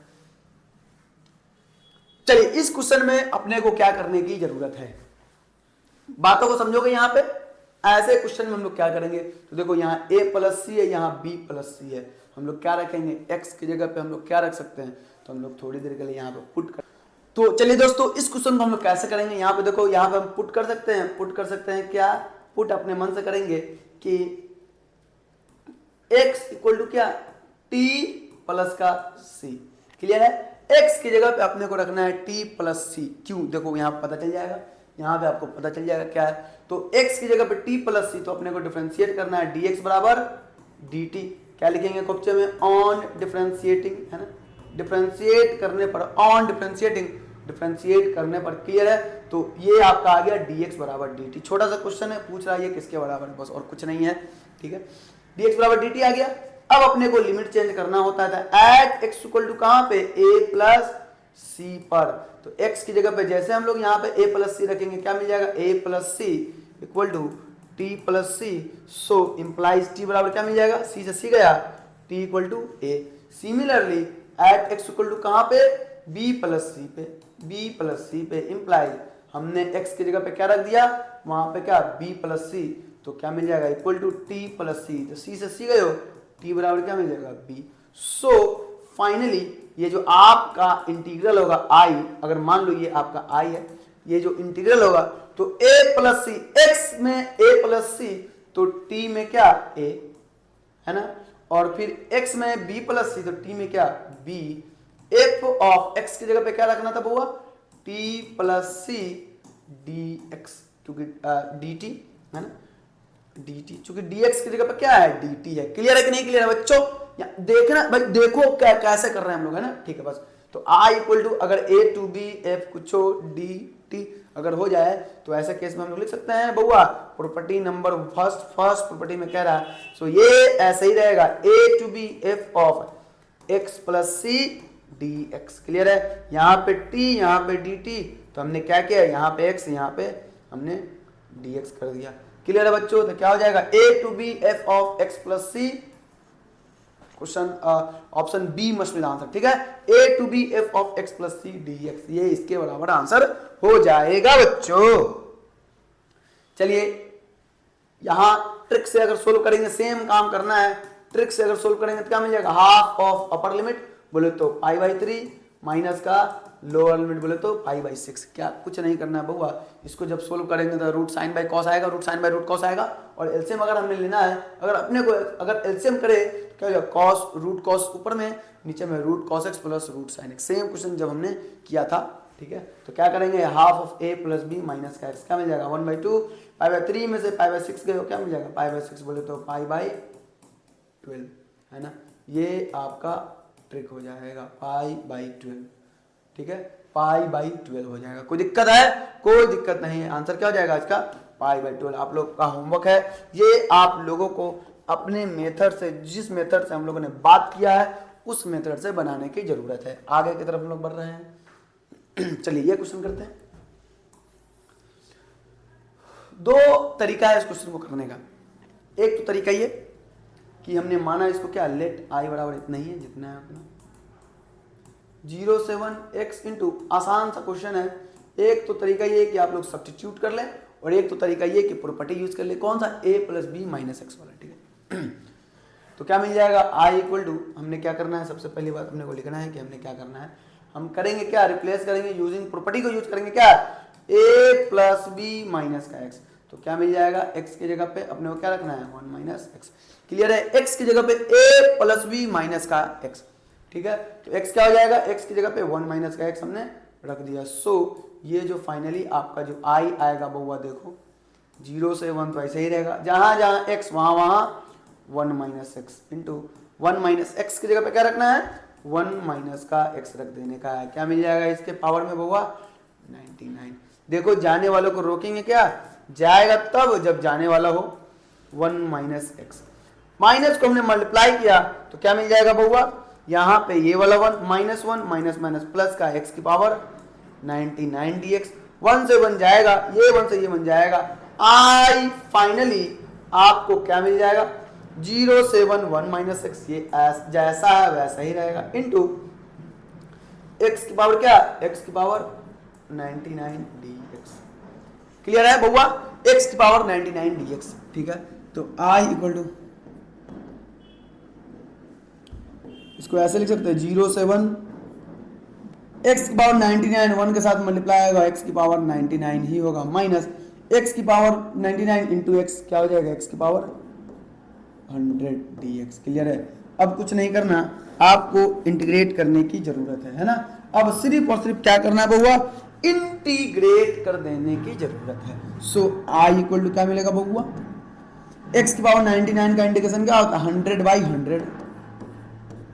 Speaker 1: चलिए इस क्वेश्चन में अपने को क्या करने की जरूरत है, बातों को समझोगे। यहाँ पे ऐसे क्वेश्चन में हम लोग क्या करेंगे, तो देखो यहाँ a + c है, यहाँ b + c है, हम लोग क्या रखेंगे, x की जगह पे हम लोग क्या रख सकते हैं, तो हम लोग थोड़ी देर के लिए यहाँ पे पुट कर। तो चलिए दोस्तों इस क्वेश्चन को हम लोग कैसे करेंगे, यहाँ पे देखो, यहाँ पे हम पुट कर सकते हैं क्या, पुट अपने मन से करेंगे कि x इक्वल टू क्या, t प्लस का c। क्लियर है। x की जगह पे अपने को रखना है t प्लस c। क्यों, देखो यहाँ पे पता चल जाएगा, यहाँ पे आपको पता चल जाएगा क्या है, तो x की जगह पे t प्लस c, तो अपने को डिफरेंशिएट करना है dx बराबर dt। क्या लिखेंगे क्वेश्चन में, ऑन डिफरेंशिएटिंग, है ना, डिफरेंशिएट करने पर, ऑन डिफरेंशिएट करने पर। क्लियर है। तो ये आपका आ गया dx बराबर dt। छोटा सा क्वेश्चन है, पूछ रहा है ये किसके बराबर है, बस और कुछ नहीं है। ठीक है, dx बराबर dt आ गया। अब अपने को लिमिट चेंज करना होता था एट x इक्वल टू कहां पे, a प्लस c पर। तो x की जगह पे जैसे हम लोग यहाँ पे a प्लस c रखेंगे, क्या मिल जाएगा, a plus c equal to t plus c। So implies t बराबर क्या मिल जाएगा, c से c गया, t equal to a। Similarly at x equal to कहां पे, b प्लस c पे, b प्लस c पे इंप्लाइज हमने x की जगह पे क्या रख दिया, वहां पे क्या, b प्लस c, तो क्या मिल जाएगा, equal to t plus c। तो c से c गए हो, t बराबर क्या मिल जाएगा, b। सो फाइनली ये जो आपका इंटीग्रल होगा i, अगर मान लो ये आपका i है, ये जो इंटीग्रल होगा तो a प्लस सी, x में a प्लस सी, तो t में क्या, a, है ना, और फिर x में b प्लस सी, तो t में क्या, b। f ऑफ x की जगह पे क्या रखना था बुआ, t प्लस सी dx, क्योंकि dt है ना, dt, चूंकि dx की जगह पे क्या है, dt है। क्लियर है कि नहीं क्लियर है बच्चों, देखना भाई, देखो क्या कैसे कर रहे हैं हम लोग, है ना। ठीक है, बस तो i इक्वल टू अगर a टू b f कुछ dt अगर हो जाए, तो ऐसे केस में हम लोग लिख सकते हैं बउआ, प्रॉपर्टी नंबर फर्स्ट प्रॉपर्टी में कह रहा है, सो ये ऐसे ही रहेगा, a to b f of x plus C dx। Clear है। यहाँ पे t, यहाँ पे dt, तो हमने क्या किया, यहाँ पे x, यहाँ पे हमने dx कर दिया। क्लियर है बच्चों। तो क्या हो जाएगा, a to b f of x plus C, question option B must be the answer. ठीक है, a to b f of x plus C dx, ये इसके बराबर आंसर हो जाएगा बच्चों। चलिए यहां ट्रिक से अगर सोल्व करेंगे, सेम काम करना है, ट्रिक से अगर सोल्व करेंगे तो क्या मिल जाएगा, हाफ ऑफ अपर लिमिट बोले तो π/3 माइनस का लोअर लिमिट बोले तो π/6। क्या कुछ नहीं करना है बउआ, इसको जब सोल्व करेंगे तो रूट साइन बाई कॉस आएगा, root sine by root cos आएगा, और एलसीएम अगर हमने लेना है, अगर अपने को अगर एलसीएम करे तो क्या हो जाएगा, कॉस रूट कॉस ऊपर में, नीचे में root cos X plus root sign X. Same question जब हमने किया था। ठीक है, तो क्या करेंगे, half of a plus B minus का एक्स, क्या मिल जाएगा 1/2, π/3 में से π/6 गए हो, क्या मिल जाएगा, π/6 बोले तो π/12, है ना। ये आपका ट्रिक हो जाएगा π/12। ठीक है, π/12 हो जाएगा। कोई दिक्कत है, कोई दिक्कत नहीं है। आंसर क्या हो जाएगा इसका, π/12। आप लोग का होमवर्क है, ये आप लोगों को अपने मेथड से, जिस मेथड से हम लोगों ने बात किया है उस मेथड से बनाने की जरूरत है। आगे की तरफ हम लोग बढ़ रहे हैं। चलिए ये क्वेश्चन करते हैं। दो तरीका है इस क्वेश्चन को करने का। एक तो तरीका ये कि हमने माना इसको क्या, लेट i बराबर इतना ही है जितना है अपना 0 से 1 x इंटू, आसान सा क्वेश्चन है। एक तो तरीका ये कि आप लोग सब्स्टिट्यूट कर लें, और एक तो तरीका ये कि प्रॉपर्टी यूज कर ले, कौन सा, a plus B minus X वाला। ठीक है, तो क्या मिल जाएगा, i इक्वल टू, हमने क्या करना है, सबसे पहली बात अपने को लिखना है कि हमने क्या करना है, हम करेंगे क्या, रिप्लेस करेंगे यूजिंग प्रॉपर्टी को यूज करेंगे क्या, a प्लस बी माइनस का x। तो क्या मिल जाएगा, x की जगह पे अपने को क्या रखना है, 1 माइनस एक्स। क्लियर है, x की जगह पे a प्लस बी माइनस का x। ठीक है, तो x क्या हो जाएगा, x की जगह पे 1 माइनस का x हमने रख दिया। सो ये जो फाइनली आपका जो i आएगा बउआ, देखो 0 से 1 तो ऐसे ही रहेगा, जहां जहां x वहां 1 minus x into 1 minus x की जगह पे क्या रखना है, 1 माइनस का x रख देने का है। क्या मिल जाएगा इसके पावर में बउआ, 99। देखो जाने वालों को रोकेंगे क्या, जाएगा तब जब जाने वाला हो, 1 माइनस एक्स। माइनस को हमने मल्टीप्लाई किया तो क्या मिल जाएगा बउआ, यहाँ पे ये वाला 1 माइनस 1 माइनस माइनस प्लस का x की पावर 99 dx। 1 से 1 जाएगा, ये 1 से ये बन जाएगा। आई फाइनली आपको क्या मिल जाएगा, 0 से 1 1 माइनस एक्स, ये जैसा है वैसा ही रहेगा, इंटू x की पावर क्या, x की पावर 99 dx। क्लियर है बउआ, x की पावर 99 dx। ठीक है, तो i इक्वल टू, इसको ऐसे लिख सकते हैं 0 से 1 x की पावर 99, 1 के साथ मल्टीप्लाई होगा x की पावर 99 ही होगा, माइनस x की पावर 99 इंटू x क्या हो जाएगा, x की पावर 100 dx। क्लियर है, अब कुछ नहीं करना, आपको इंटीग्रेट करने की जरूरत है ना। अब सिर्फ और सिर्फ क्या करना है बउआ, इंटीग्रेट कर देने की जरूरत है। सो i इक्वल टू क्या मिलेगा बउआ, x की पावर 99 का इंटीग्रेशन क्या होता है, 100/100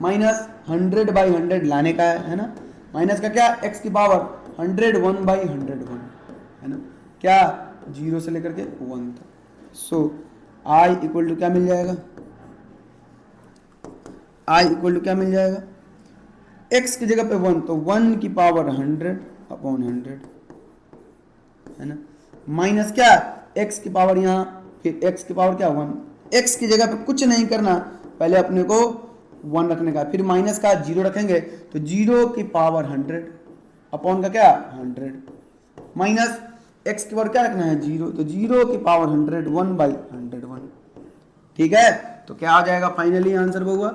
Speaker 1: माइनस 100/100 लाने का है ना, माइनस का क्या, x की पावर 101/101 है ना, क्या 0 से लेकर के 1 तक। सो i इक्वल टू क्या मिल जाएगा, i इक्वल टू क्या मिल जाएगा, x की जगह पे 1 तो 1 की पावर 100/100 है ना, माइनस क्या, x की पावर यहाँ फिर x की पावर क्या 1, x की जगह पे कुछ नहीं करना, पहले अपने को 1 रखने का, फिर माइनस का 0 रखेंगे तो 0 की पावर 100 अपॉन का क्या 100, माइनस x की पावर क्या रखना है 0, तो 0 की पावर 100 1/101। ठीक है, तो क्या आ जाएगा फाइनली आंसर बउआ,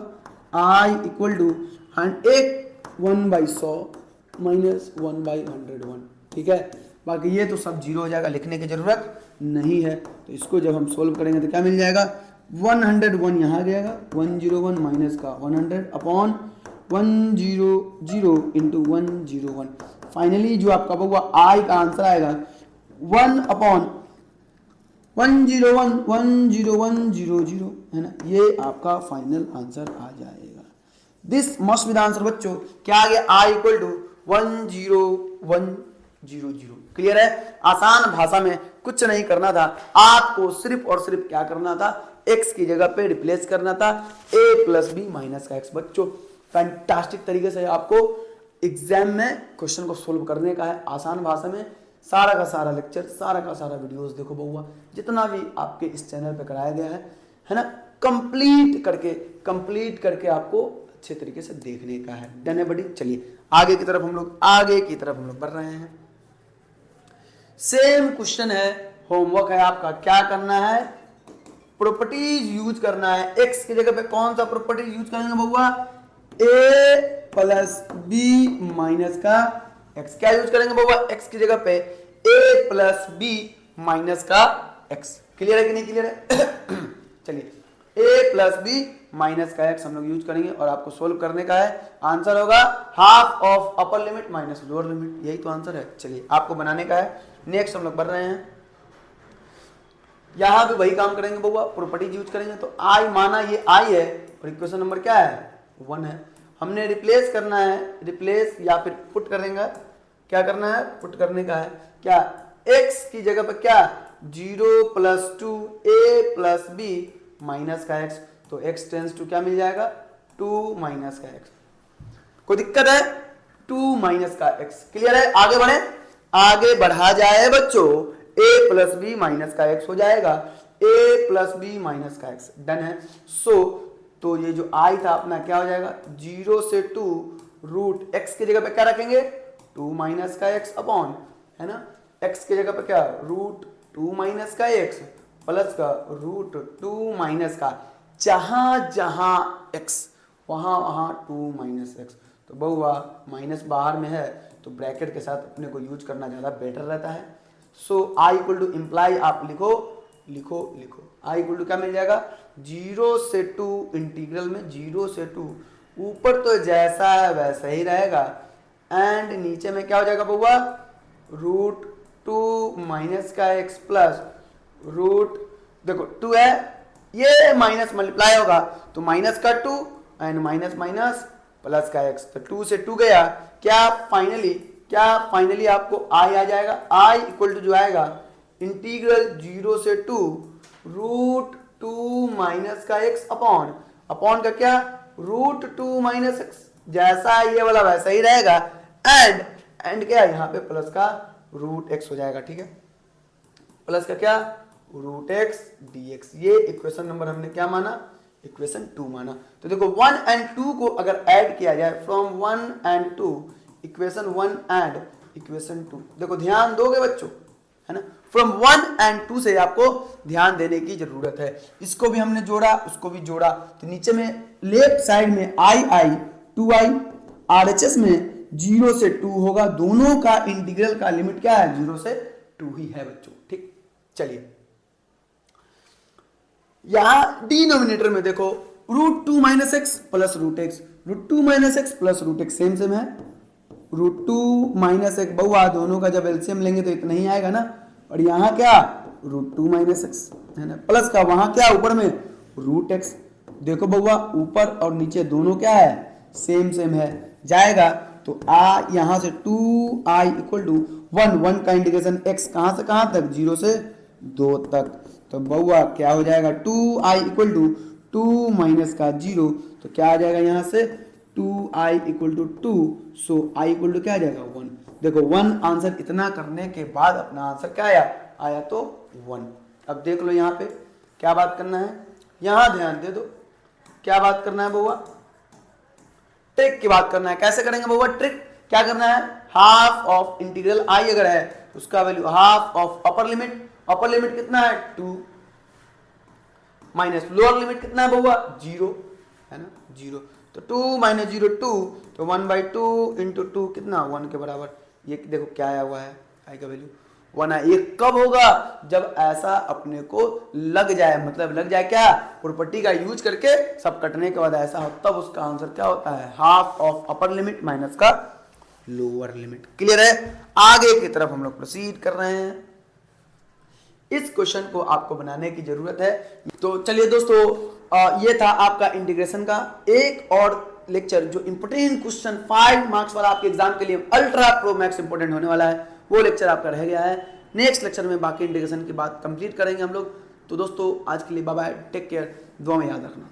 Speaker 1: i इक्वल टू 1/100 माइनस 1/101। ठीक है, बाकी ये तो सब 0 हो जाएगा, लिखने की जरूरत नहीं है। तो इसको जब हम सोल्व करेंगे तो क्या मिल जाएगा, 101 यहाँ आ जाएगा, 101 माइनस का 100 अपॉन 100 इंटू 101। फाइनली जो आपका बउआ i का आंसर आएगा 1 अपॉन 101 है ना, ये आपका फाइनल आंसर आ जाएगा। This must be the answer बच्चों। क्या आ गया, i इक्वल टू 10100। क्लियर है, आसान भाषा में कुछ नहीं करना था, आपको सिर्फ और सिर्फ क्या करना था, x की जगह पे रिप्लेस करना था a प्लस बी माइनस का x। बच्चों फैंटास्टिक तरीके से आपको एग्जाम में क्वेश्चन को सोल्व करने का है, आसान भाषा में। सारा का सारा लेक्चर, सारा का सारा वीडियोस देखो बउआ, जितना भी आपके इस चैनल पे कराया गया है ना, कंप्लीट करके आपको अच्छे तरीके से देखने का है। डन है बड़ी, चलिए आगे की तरफ हम लोग बढ़ रहे हैं। सेम क्वेश्चन है, होमवर्क है आपका, क्या करना है, प्रॉपर्टीज यूज करना है। x की जगह पे कौन सा प्रॉपर्टी यूज करेंगे बउआ, a प्लस बी माइनस का x। क्या यूज करेंगे बउआ, x की जगह पे a प्लस बी माइनस का x। क्लियर है कि नहीं क्लियर है चलिए a प्लस बी माइनस का x हम लोग यूज करेंगे और आपको सोल्व करने का है। आंसर होगा half of upper limit minus lower limit, यही तो आंसर है। चलिए आपको बनाने का है। नेक्स्ट हम लोग बढ़ रहे हैं, यहां भी वही काम करेंगे बउआ, प्रॉपर्टीज यूज करेंगे। तो i माना ये i है और इक्वेशन नंबर क्या है 1 है, हमने रिप्लेस करना है, रिप्लेस या फिर पुट करेंगे। क्या करना है, पुट करने का है। क्या, x की जगह पर क्या 0 plus 2 a plus B minus का x, तो x टेंस टू क्या मिल जाएगा 2 माइनस का x। कोई दिक्कत है, 2 माइनस का x। क्लियर है, आगे बढ़े, आगे बढ़ा जाए बच्चों, a प्लस बी माइनस का x हो जाएगा, a प्लस बी माइनस का x। डन है। तो ये जो i था अपना क्या हो जाएगा 0 से 2 रूट x की जगह पे क्या रखेंगे 2 माइनस का x अपॉन, है ना, x की जगह पे क्या रूट 2 माइनस का x प्लस का रूट 2 माइनस का, जहां जहां x वहां वहां 2 माइनस x। तो बहुआ माइनस बाहर में है तो ब्रैकेट के साथ अपने को यूज करना ज्यादा बेटर रहता है। सो i इक्वल टू इम्प्लाई आप लिखो i इक्वल टू क्या मिल जाएगा 0 से 2 इंटीग्रल में 0 से 2 ऊपर तो जैसा है वैसा ही रहेगा एंड नीचे में क्या हो जाएगा बउआ रूट 2 माइनस का x प्लस रूट, देखो 2 है, ये माइनस मल्टीप्लाई होगा तो माइनस का 2 एंड माइनस माइनस प्लस का x, तो 2 से 2 गया। क्या फाइनली आपको i आ जाएगा। i इक्वल टू जो आएगा इंटीग्रल 0 से 2 रूट 2 माइनस का x अपॉन का क्या √2 माइनस x, जैसा ये वाला वैसा ही रहेगा। एंड क्या यहाँ पे प्लस का √x हो जाएगा, ठीक है, प्लस का क्या √x dx। ये इक्वेशन नंबर हमने क्या माना, इक्वेशन 2 माना। तो देखो 1 एंड 2 को अगर ऐड किया जाए, from 1 and 2, equation 1 and equation 2, देखो ध्यान दोगे बच्चों, है ना, फ्रॉम 1 एंड 2 से आपको ध्यान देने की जरूरत है। इसको भी हमने जोड़ा, उसको भी जोड़ा, तो नीचे में लेफ्ट साइड में i 2i, RHS में 0 से 2 होगा, दोनों का इंटीग्रल का लिमिट क्या है 0 से 2 ही है बच्चों, ठीक। चलिए यहां डिनोमिनेटर में देखो √2 minus x plus √x, √2 minus x plus √x same है, √2 माइनस एक्स बहुआ दोनों का जब एलसीएम लेंगे तो इतना ही आएगा ना, और यहाँ क्या √2 माइनस एक्स है ना, प्लस का वहां क्या ऊपर में √x, देखो बहुआ ऊपर और नीचे दोनों क्या है सेम है, जाएगा तो यहां से 2i इक्वल टू 1 का इंटीग्रेशन x कहां से कहां तक 0 से 2 तक, तो बहुआ क्या हो जाएगा 2i इक्वल टू 2 माइनस का 0, तो क्या आ जाएगा यहाँ से 2i equal to 2, so i equal to क्या आ जाएगा 1। देखो 1 आंसर, इतना करने के बाद अपना आंसर क्या आया तो 1। अब देख लो यहाँ पे क्या बात करना है, यहाँ ध्यान दे दो, क्या बात करना है बउआ, ट्रिक की बात करना है। कैसे करेंगे बउआ ट्रिक, क्या करना है, हाफ ऑफ इंटीग्रल i अगर है उसका value half of upper limit कितना है 2, माइनस लोअर लिमिट कितना है बउआ 0, है ना 0, तो 2 माइनस 0 2, तो 1/2 इंटू 2 कितना 1 के बराबर। ये देखो क्या आया हुआ है, i का वैल्यू 1 है। ये कब होगा, जब ऐसा अपने को लग जाए, मतलब लग जाए क्या प्रॉपर्टी का यूज करके सब कटने के बाद ऐसा हो, तब उसका आंसर क्या होता है half of upper limit minus का लोअर लिमिट। क्लियर है, आगे की तरफ हम लोग प्रोसीड कर रहे हैं। इस क्वेश्चन को आपको बनाने की जरूरत है। तो चलिए दोस्तों, ये था आपका इंटीग्रेशन का एक और लेक्चर, जो इंपोर्टेंट क्वेश्चन 5 मार्क्स वाला आपके एग्जाम के लिए अल्ट्रा प्रो मैक्स इंपोर्टेंट होने वाला है, वो लेक्चर आपका रह गया है। नेक्स्ट लेक्चर में बाकी इंटीग्रेशन की बात कंप्लीट करेंगे हम लोग। तो दोस्तों आज के लिए बाय बाय, टेक केयर, दुआ में याद रखना।